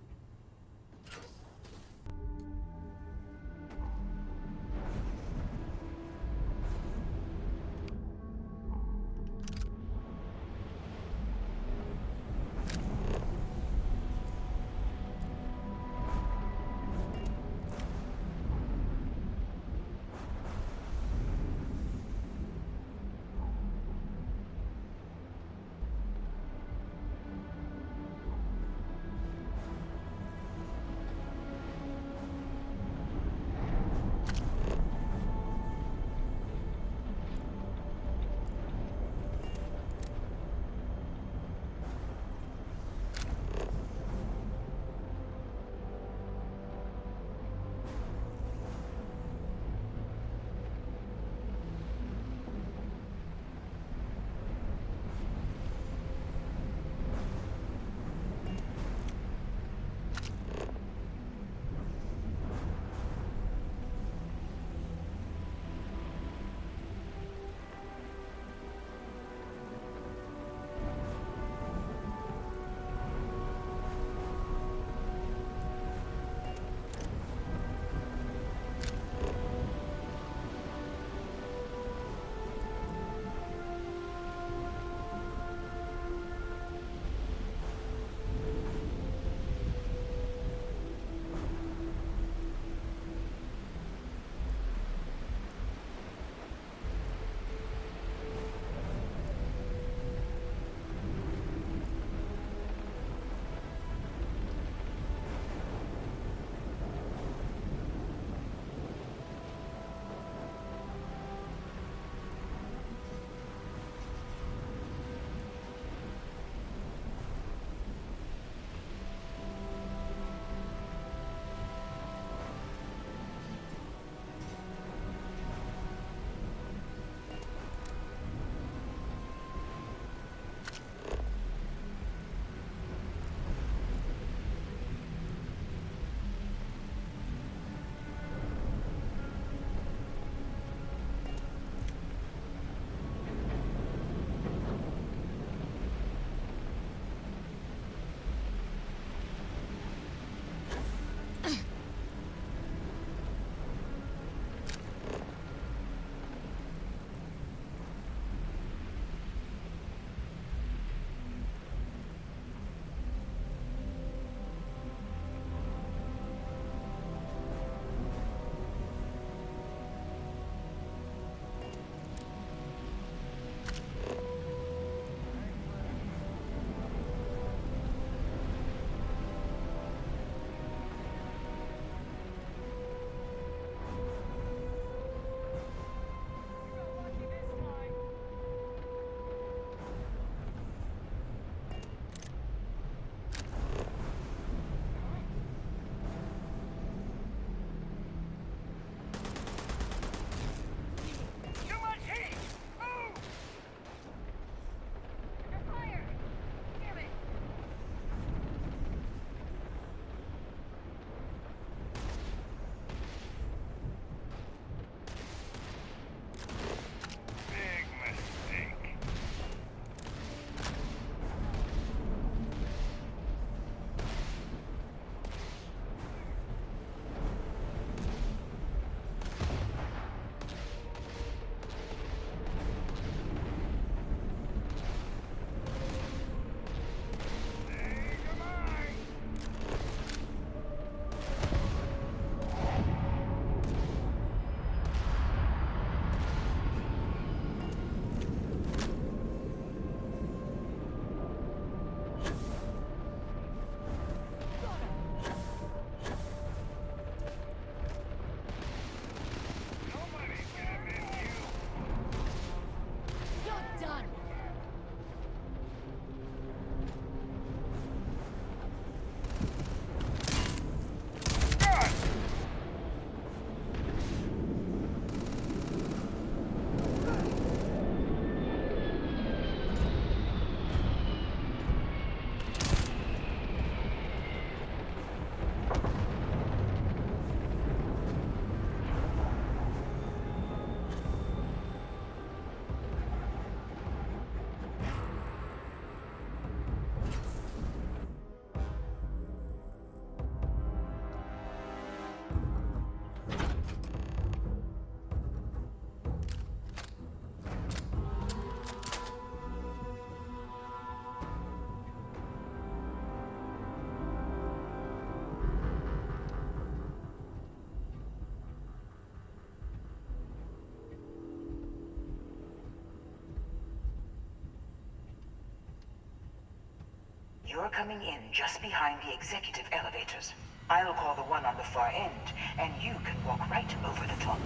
You're coming in just behind the executive elevators. I'll call the one on the far end, and you can walk right over the top.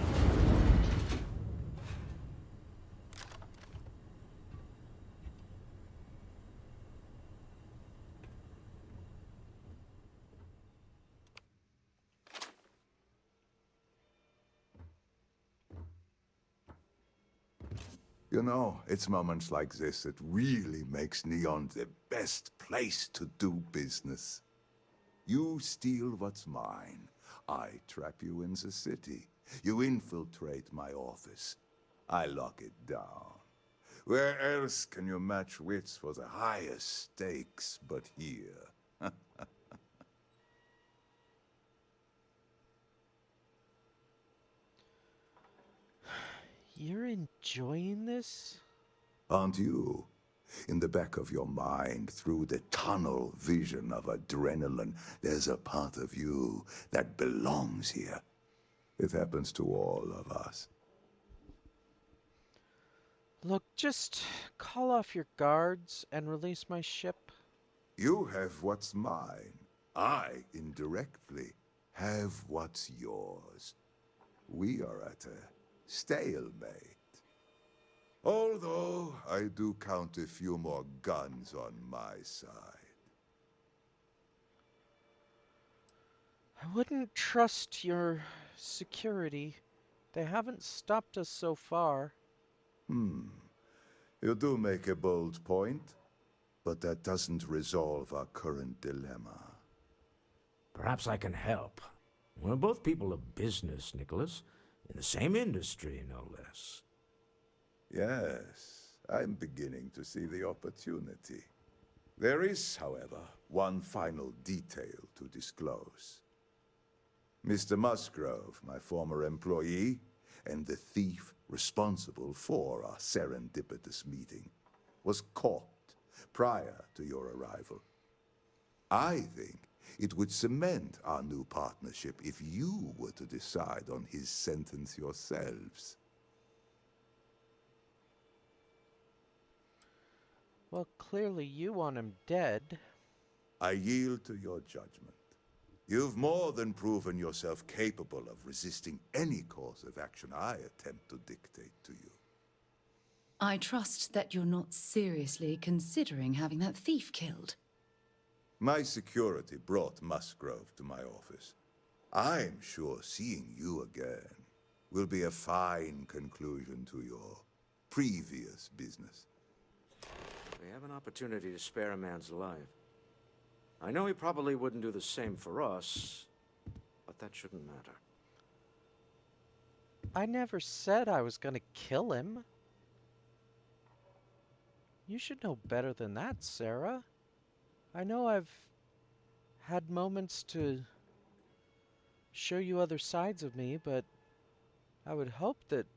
You know, it's moments like this that really makes Neon the best place to do business. You steal what's mine. I trap you in the city. You infiltrate my office. I lock it down. Where else can you match wits for the highest stakes but here? You're enjoying this? Aren't you? In the back of your mind, through the tunnel vision of adrenaline, there's a part of you that belongs here. It happens to all of us. Look, just call off your guards and release my ship. You have what's mine. I, indirectly, have what's yours. We are at a stalemate. Although I do count a few more guns on my side. I wouldn't trust your security. They haven't stopped us so far. You do make a bold point, but that doesn't resolve our current dilemma. Perhaps I can help. We're both people of business, Nicholas. In the same industry, no less. Yes, I'm beginning to see the opportunity. There is, however, one final detail to disclose. Mr. Musgrove, my former employee, and the thief responsible for our serendipitous meeting, was caught prior to your arrival. I think it would cement our new partnership if you were to decide on his sentence yourselves. Well, clearly you want him dead. I yield to your judgment. You've more than proven yourself capable of resisting any course of action I attempt to dictate to you. I trust that you're not seriously considering having that thief killed. My security brought Musgrove to my office. I'm sure seeing you again will be a fine conclusion to your previous business. We have an opportunity to spare a man's life. I know he probably wouldn't do the same for us, but that shouldn't matter. I never said I was gonna kill him. You should know better than that, Sarah. I know I've had moments to show you other sides of me, but I would hope that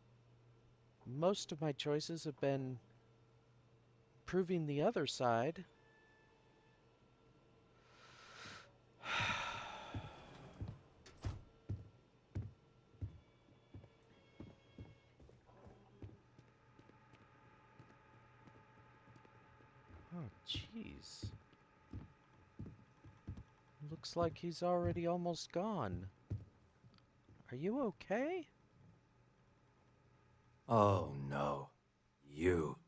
most of my choices have been proving the other side. Oh, jeez. Looks like he's already almost gone. Are you okay? Oh no. You.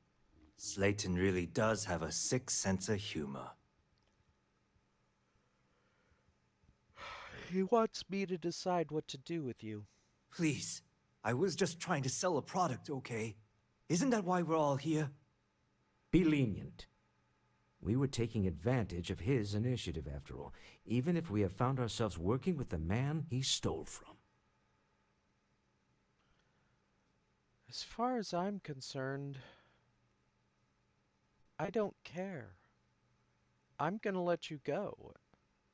Slayton really does have a sick sense of humor. He wants me to decide what to do with you. Please. I was just trying to sell a product, okay? Isn't that why we're all here? Be lenient. We were taking advantage of his initiative, after all, even if we have found ourselves working with the man he stole from. As far as I'm concerned, I don't care. I'm gonna let you go.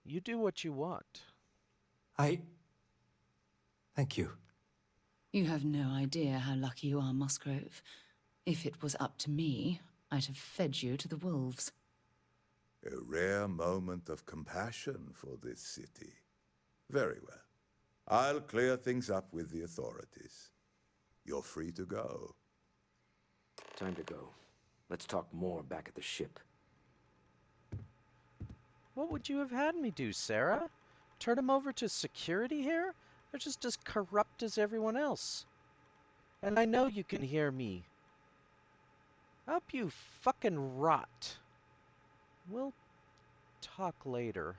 You do what you want. Thank you. You have no idea how lucky you are, Musgrove. If it was up to me, I'd have fed you to the wolves. A rare moment of compassion for this city. Very well. I'll clear things up with the authorities. You're free to go. Time to go. Let's talk more back at the ship. What would you have had me do, Sarah? Turn him over to security here? They're just as corrupt as everyone else. And I know you can hear me. I hope you fucking rot. We'll talk later.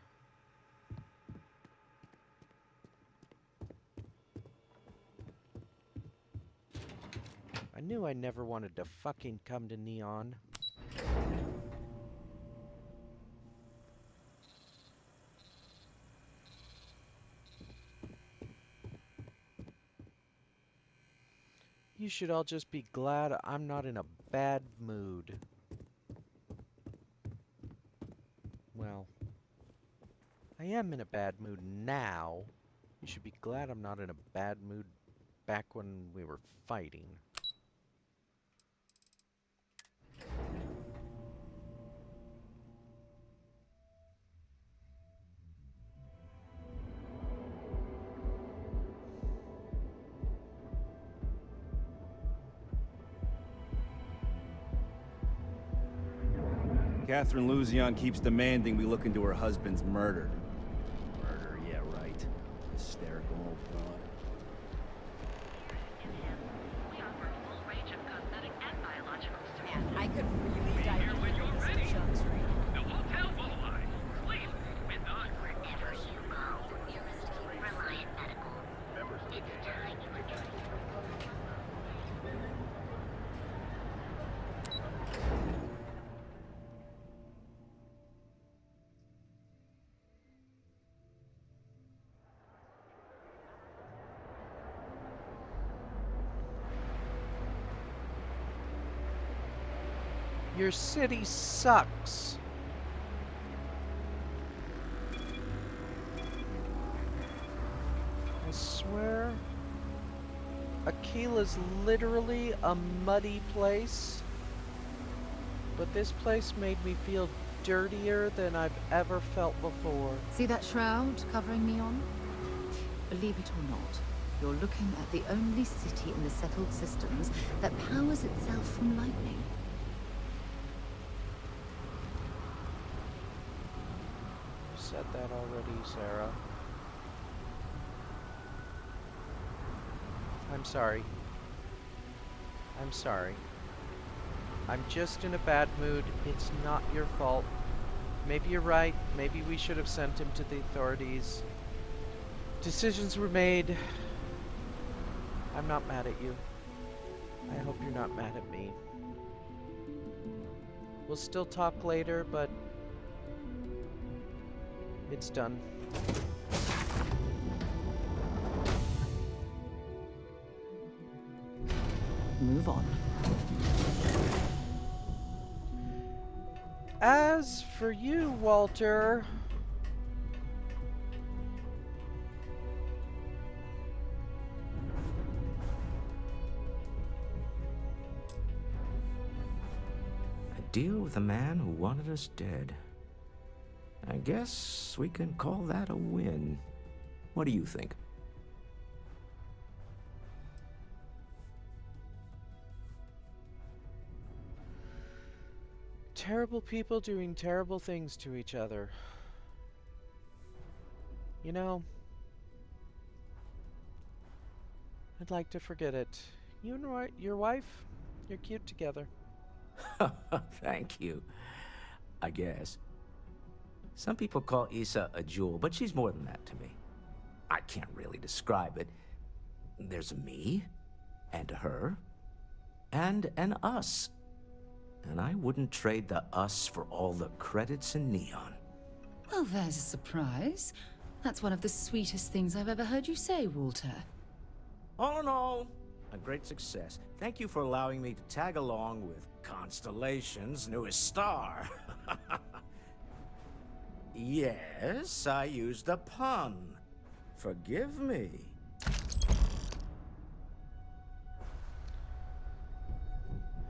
I knew I never wanted to fucking come to Neon. You should all just be glad I'm not in a bad mood. Well, I am in a bad mood now. You should be glad I'm not in a bad mood back when we were fighting. Catherine Luzion keeps demanding we look into her husband's murder. Murder, yeah, right. Hysterical old broad. I could really dive into this Chuck's ring. The Hotel Boulevard. Please, with us. Wherever you go, nearest Reliant Medical. It's time to return. Your city sucks. I swear, Aquila's literally a muddy place. But this place made me feel dirtier than I've ever felt before. See that shroud covering Neon? Believe it or not, you're looking at the only city in the settled systems that powers itself from lightning. You said that already, Sarah. I'm sorry. I'm sorry. I'm just in a bad mood. It's not your fault. Maybe you're right. Maybe we should have sent him to the authorities. Decisions were made. I'm not mad at you. I hope you're not mad at me. We'll still talk later, but it's done. Move on. As for you, Walter... A deal with a man who wanted us dead. I guess we can call that a win. What do you think? Terrible people doing terrible things to each other. You know, I'd like to forget it. You and your wife, you're cute together. Thank you. I guess. Some people call Issa a jewel, but she's more than that to me. I can't really describe it. There's a me, and a her, and an us. And I wouldn't trade the us for all the credits in Neon. Well, there's a surprise. That's one of the sweetest things I've ever heard you say, Walter. All in all, a great success. Thank you for allowing me to tag along with Constellation's newest star. Yes, I used a pun. Forgive me.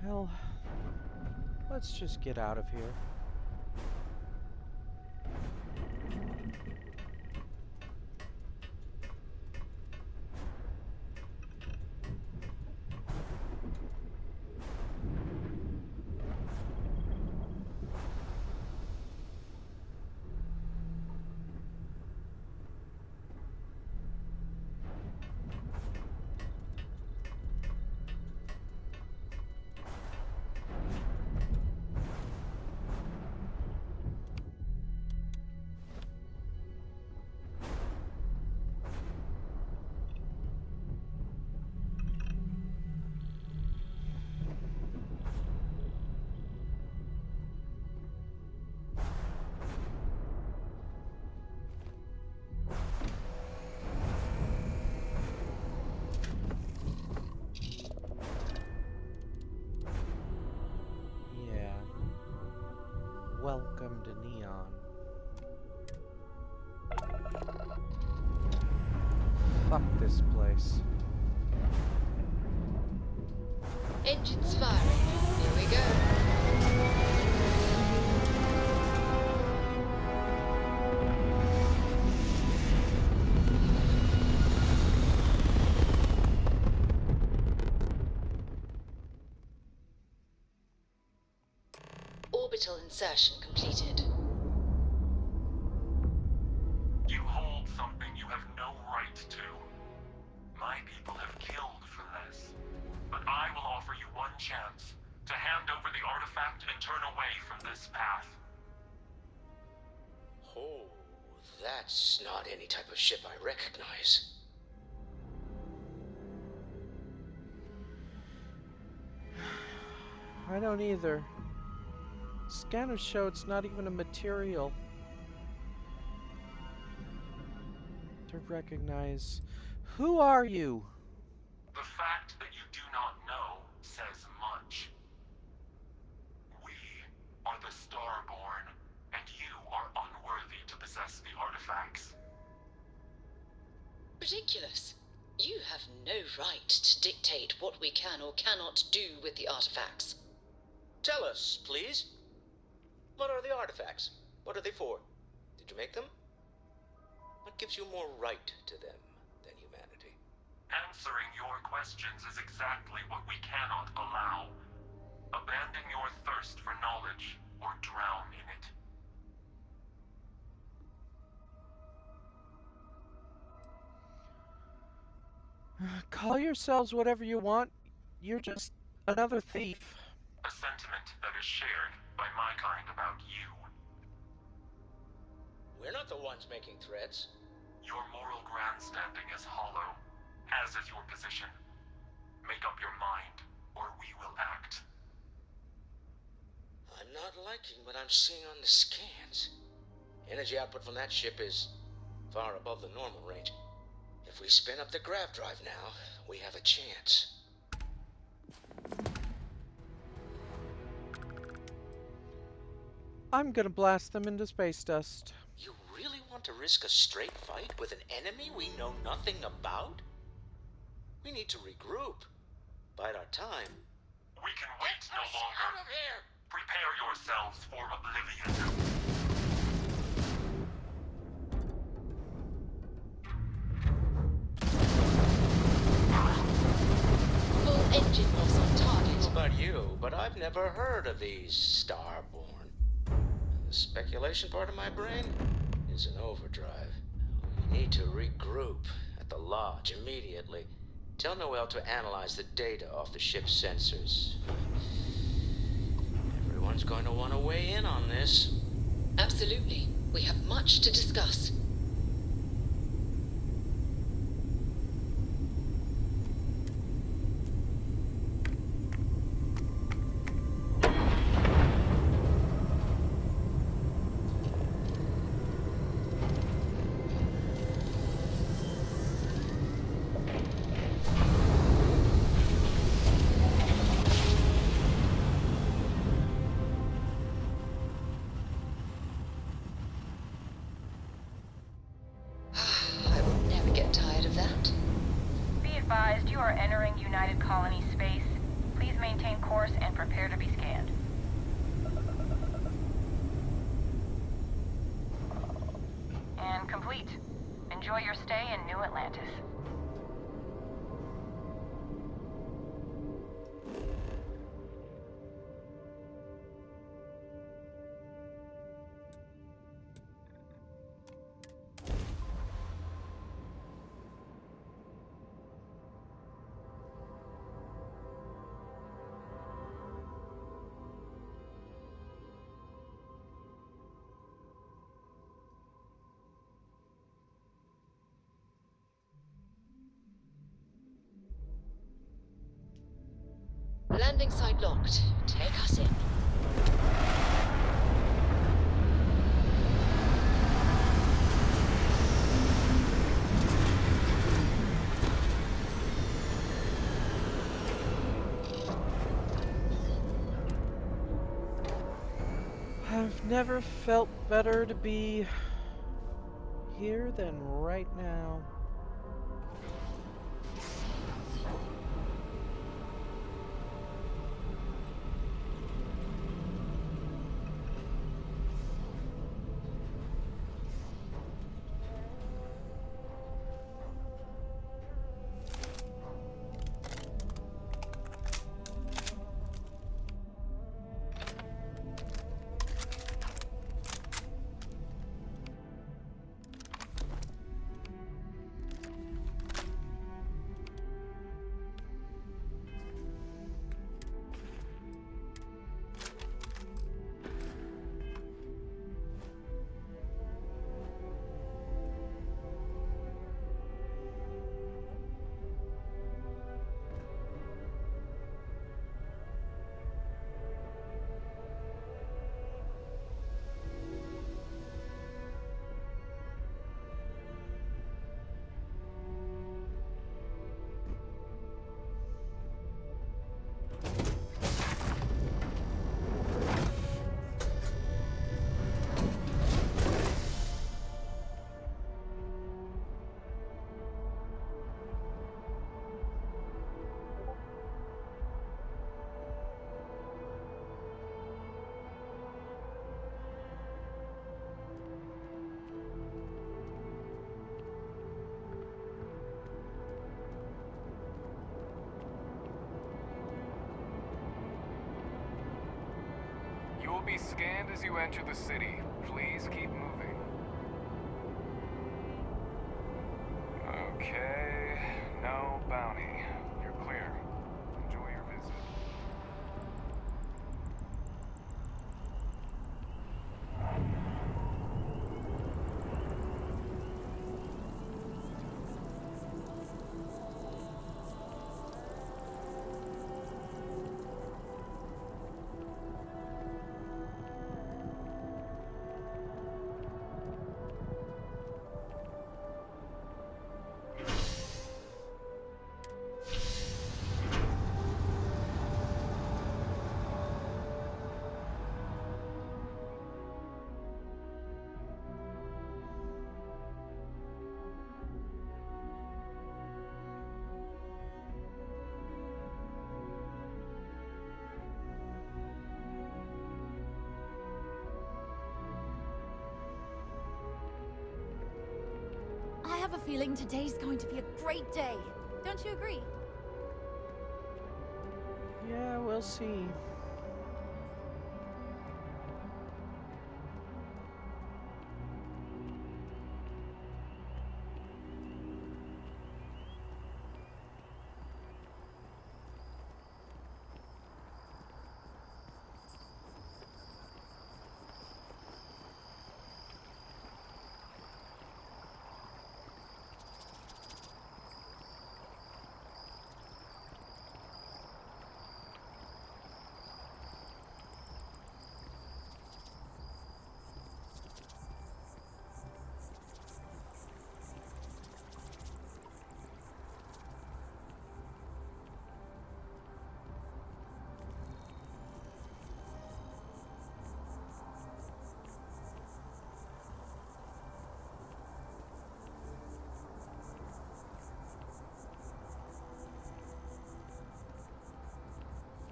Well, let's just get out of here. Welcome to Neon. Fuck this place. Engines firing. Here we go. Orbital insertion completed. You hold something you have no right to. My people have killed for this. But I will offer you one chance to hand over the artifact and turn away from this path. Oh, that's not any type of ship I recognize. I don't either. Scanners show it's not even a material to recognize. Who are you? The fact that you do not know says much. We are the Starborn, and you are unworthy to possess the artifacts. Ridiculous. You have no right to dictate what we can or cannot do with the artifacts. Tell us, please. What are the artifacts? What are they for? Did you make them? What gives you more right to them than humanity? Answering your questions is exactly what we cannot allow. Abandon your thirst for knowledge, or drown in it. Call yourselves whatever you want. You're just another thief. A sentiment that is shared by my kind about you. We're not the ones making threats. Your moral grandstanding is hollow, as is your position. Make up your mind, or we will act. I'm not liking what I'm seeing on the scans. Energy output from that ship is far above the normal range. If we spin up the grav drive now, we have a chance. I'm gonna blast them into space dust. You really want to risk a straight fight with an enemy we know nothing about? We need to regroup. Bide our time. We can wait no longer. Out of here! Prepare yourselves for oblivion. Full engine loss on target. I don't know about you, but I've never heard of these Starborn. The speculation part of my brain is in overdrive. We need to regroup at the lodge immediately. Tell Noel to analyze the data off the ship's sensors. Everyone's going to want to weigh in on this. Absolutely. We have much to discuss. You are entering United Colony space. Please maintain course and prepare to be scanned. And complete. Enjoy your stay in New Atlantis. Landing site locked. Take us in. I've never felt better to be here than right now. You will be scanned as you enter the city. Please keep moving. Okay, no bounty. You're clear. Enjoy your visit. I have a feeling today's going to be a great day. Don't you agree? Yeah, we'll see.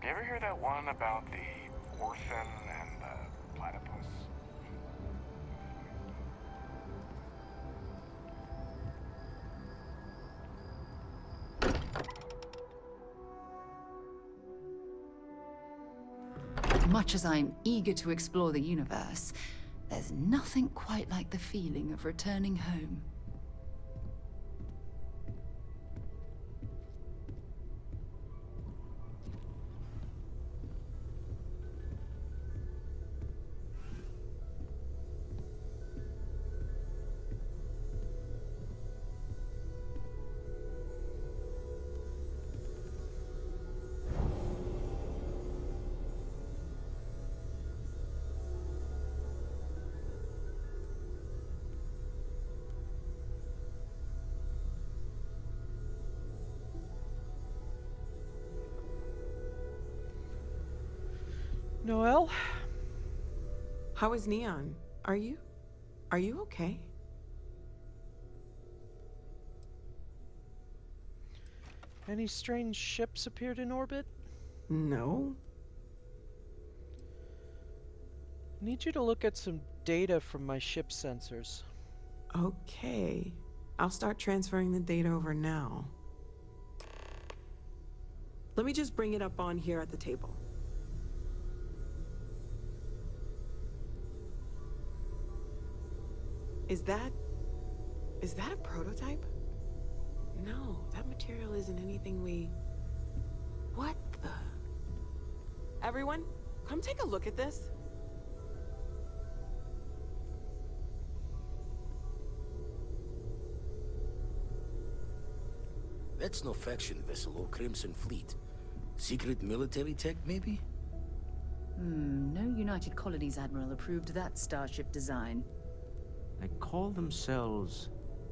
You ever hear that one about the orphan and the platypus? Much as I'm eager to explore the universe, there's nothing quite like the feeling of returning home. Noel? How is Neon? Are you okay? Any strange ships appeared in orbit? No. Need you to look at some data from my ship sensors. Okay. I'll start transferring the data over now. Let me just bring it up on here at the table. Is that a prototype? No, that material isn't anything we... What the... Everyone, come take a look at this. That's no faction vessel or Crimson Fleet. Secret military tech, maybe? No United Colonies Admiral approved that starship design. They call themselves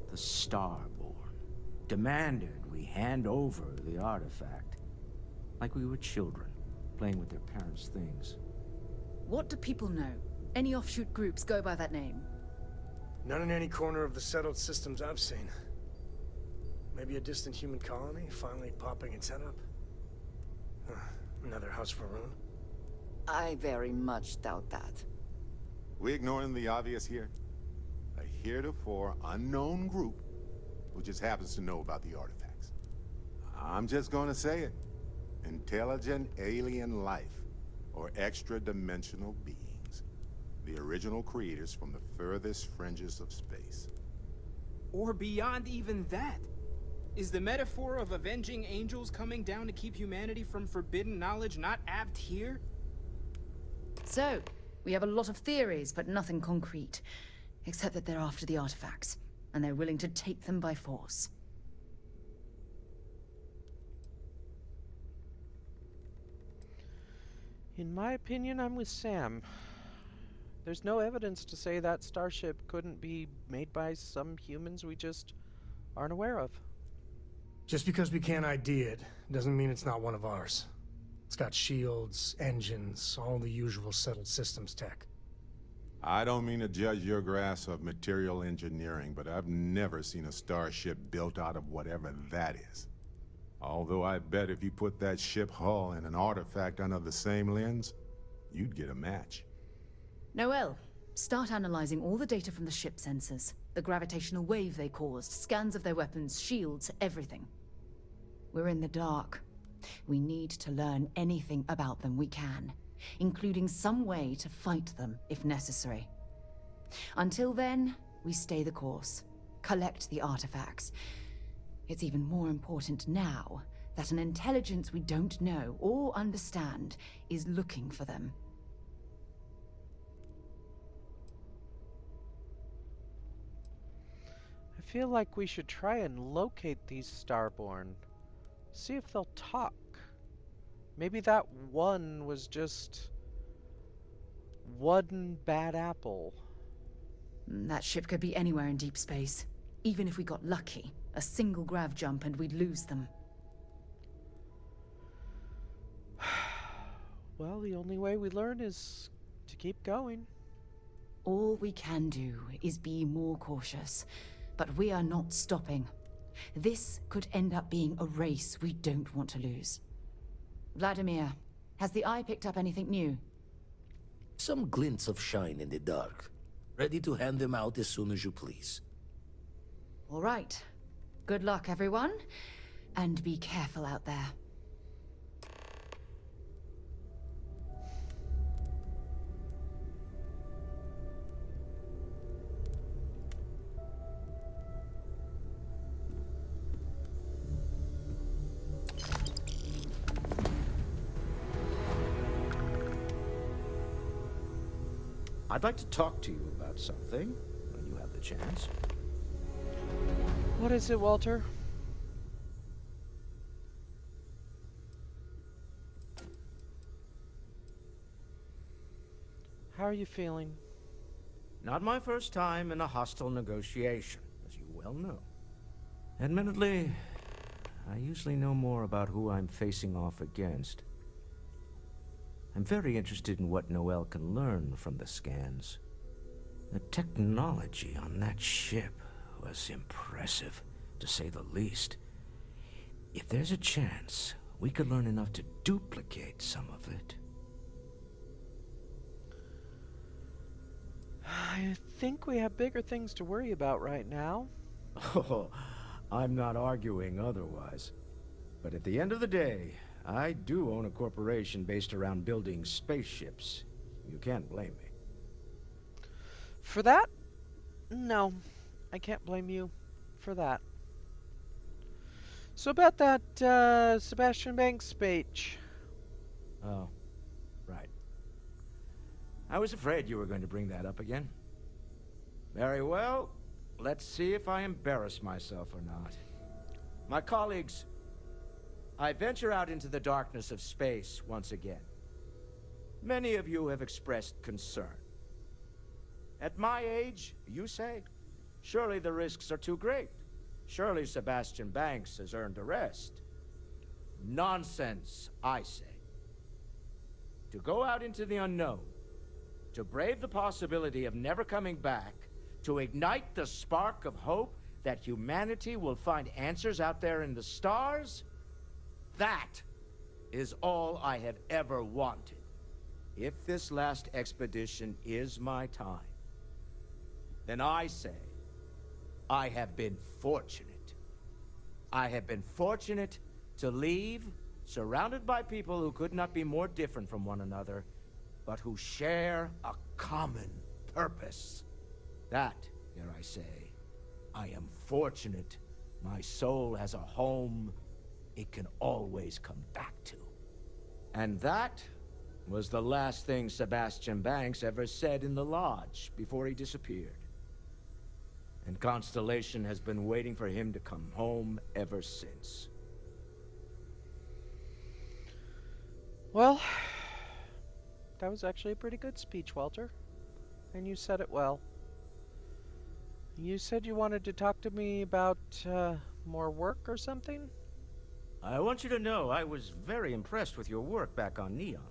the Starborn. Demanded we hand over the artifact. Like we were children, playing with their parents' things. What do people know? Any offshoot groups go by that name? Not in any corner of the settled systems I've seen. Maybe a distant human colony finally popping its head up? Another house for Rune? I very much doubt that. We ignoring the obvious here? A heretofore unknown group who just happens to know about the artifacts. I'm just gonna say it. Intelligent alien life, or extra-dimensional beings. The original creators from the furthest fringes of space. Or beyond even that. Is the metaphor of avenging angels coming down to keep humanity from forbidden knowledge not apt here? So, we have a lot of theories, but nothing concrete. Except that they're after the artifacts, and they're willing to take them by force. In my opinion, I'm with Sam. There's no evidence to say that starship couldn't be made by some humans we just aren't aware of. Just because we can't ID it, doesn't mean it's not one of ours. It's got shields, engines, all the usual settled systems tech. I don't mean to judge your grasp of material engineering, but I've never seen a starship built out of whatever that is. Although I bet if you put that ship hull and an artifact under the same lens, you'd get a match. Noel, start analyzing all the data from the ship sensors. The gravitational wave they caused, scans of their weapons, shields, everything. We're in the dark. We need to learn anything about them we can, including some way to fight them if necessary. Until then, we stay the course, collect the artifacts. It's even more important now that an intelligence we don't know or understand is looking for them. I feel like we should try and locate these Starborn. See if they'll talk. Maybe that one was just one bad apple. That ship could be anywhere in deep space. Even if we got lucky, a single grav jump and we'd lose them. Well, the only way we learn is to keep going. All we can do is be more cautious, but we are not stopping. This could end up being a race we don't want to lose. Vladimir, has the Eye picked up anything new? Some glints of shine in the dark. Ready to hand them out as soon as you please. All right. Good luck, everyone. And be careful out there. I'd like to talk to you about something when you have the chance. What is it, Walter? How are you feeling? Not my first time in a hostile negotiation, as you well know. Admittedly, I usually know more about who I'm facing off against. I'm very interested in what Noel can learn from the scans. The technology on that ship was impressive, to say the least. If there's a chance, we could learn enough to duplicate some of it. I think we have bigger things to worry about right now. Oh, I'm not arguing otherwise. But at the end of the day, I do own a corporation based around building spaceships. You can't blame me. For that? No, I can't blame you for that. So about that Sebastian Banks speech. Oh, right. I was afraid you were going to bring that up again. Very well. Let's see if I embarrass myself or not. My colleagues, I venture out into the darkness of space once again. Many of you have expressed concern. At my age, you say, surely the risks are too great. Surely Sebastian Banks has earned a rest. Nonsense, I say. To go out into the unknown, to brave the possibility of never coming back, to ignite the spark of hope that humanity will find answers out there in the stars, that is all I have ever wanted. If this last expedition is my time, then I say, I have been fortunate. I have been fortunate to leave, surrounded by people who could not be more different from one another, but who share a common purpose. That, dare I say, I am fortunate. My soul has a home it can always come back to. And that was the last thing Sebastian Banks ever said in the lodge before he disappeared. And Constellation has been waiting for him to come home ever since. Well, that was actually a pretty good speech, Walter. And you said it well. You said you wanted to talk to me about more work or something? I want you to know I was very impressed with your work back on Neon.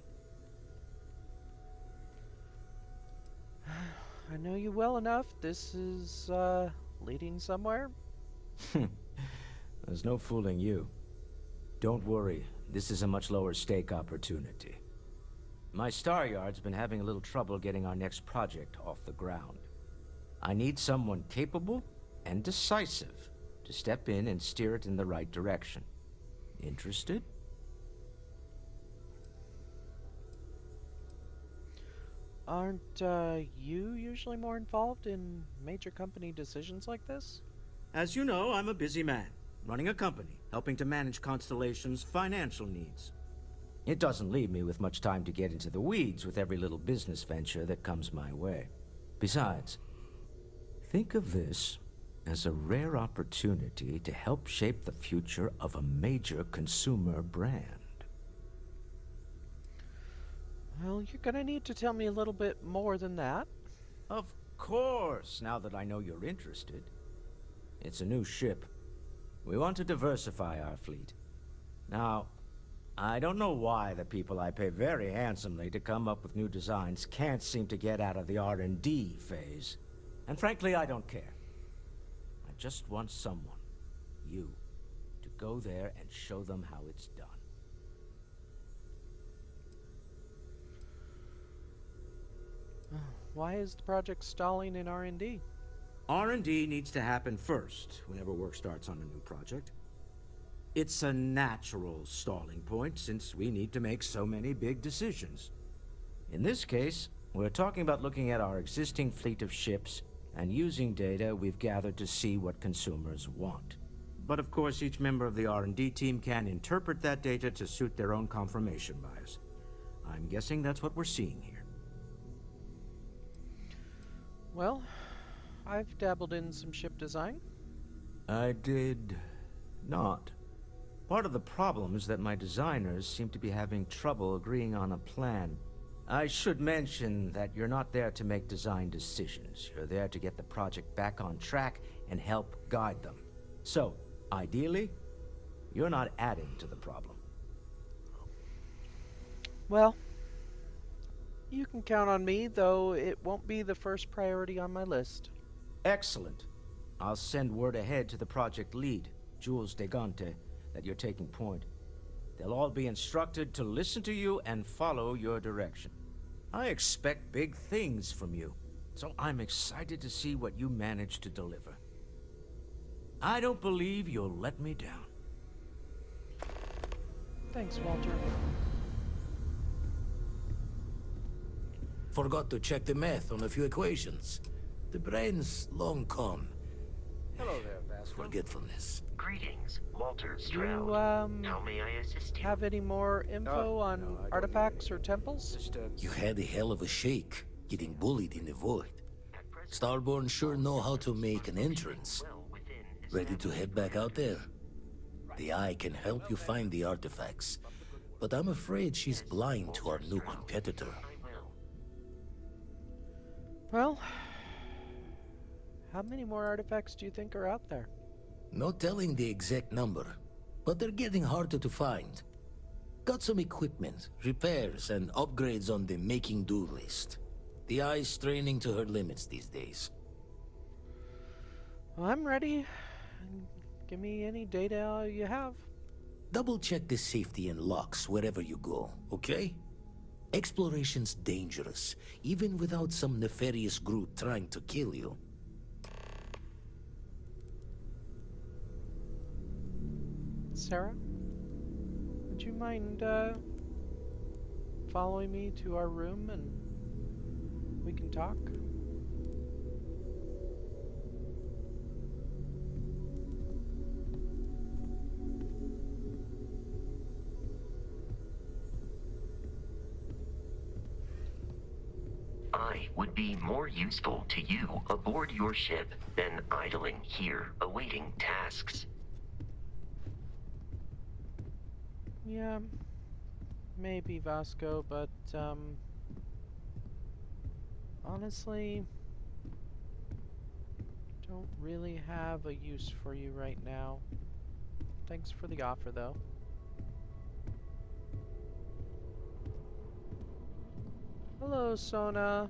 I know you well enough. This is leading somewhere. There's no fooling you. Don't worry, this is a much lower stake opportunity. My Star Yard's been having a little trouble getting our next project off the ground. I need someone capable and decisive to step in and steer it in the right direction. Interested? Aren't you usually more involved in major company decisions like this? As you know, I'm a busy man, running a company, helping to manage Constellation's financial needs. It doesn't leave me with much time to get into the weeds with every little business venture that comes my way. Besides, think of this as a rare opportunity to help shape the future of a major consumer brand. Well, you're gonna need to tell me a little bit more than that. Of course, now that I know you're interested. It's a new ship. We want to diversify our fleet. Now, I don't know why the people I pay very handsomely to come up with new designs can't seem to get out of the R&D phase. And frankly, I don't care. I just want someone, you, to go there and show them how it's done. Why is the project stalling in R&D? R&D needs to happen first whenever work starts on a new project. It's a natural stalling point since we need to make so many big decisions. In this case, we're talking about looking at our existing fleet of ships and using data we've gathered to see what consumers want. But of course, each member of the R&D team can interpret that data to suit their own confirmation bias. I'm guessing that's what we're seeing here. Well, I've dabbled in some ship design. I did not. Part of the problem is that my designers seem to be having trouble agreeing on a plan. I should mention that you're not there to make design decisions. You're there to get the project back on track and help guide them. So, ideally, you're not adding to the problem. Well, You can count on me, though it won't be the first priority on my list. Excellent. I'll send word ahead to the project lead, Jules Degante, that you're taking point. They'll all be instructed to listen to you and follow your direction. I expect big things from you, so I'm excited to see what you manage to deliver. I don't believe you'll let me down. Thanks, Walter. Forgot to check the math on a few equations. The brain's long gone. Hello there, Vasco. Forgetfulness. Greetings, Walter Do Stroud. you, How may I assist you? have any more info on no, I don't artifacts or temples? Just, You had a hell of a shake, getting bullied in the void. Starborn sure know how to make an entrance. Ready to head back out there? The Eye can help you find the artifacts, but I'm afraid she's blind to our new competitor. Well, how many more artifacts do you think are out there? No telling the exact number, but they're getting harder to find. Got some equipment, repairs, and upgrades on the making do list. The Eye's straining to her limits these days. Well, I'm ready. Give me any data you have. Double check the safety and locks wherever you go, okay? Exploration's dangerous, even without some nefarious group trying to kill you. Sarah, would you mind following me to our room and we can talk? I would be more useful to you aboard your ship than idling here, awaiting tasks. Yeah, maybe Vasco, but honestly, don't really have a use for you right now. Thanks for the offer, though. Hello, Sona.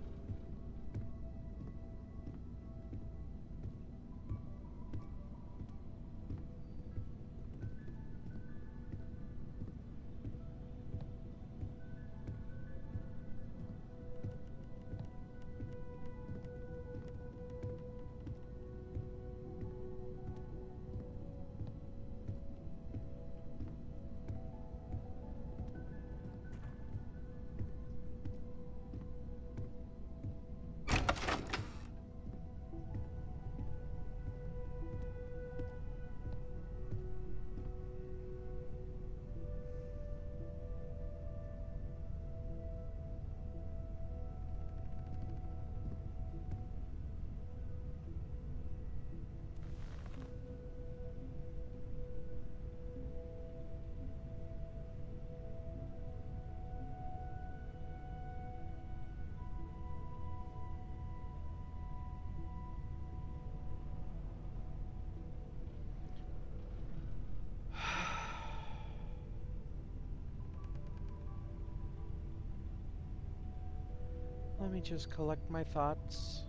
Let me just collect my thoughts.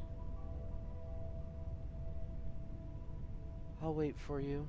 I'll wait for you.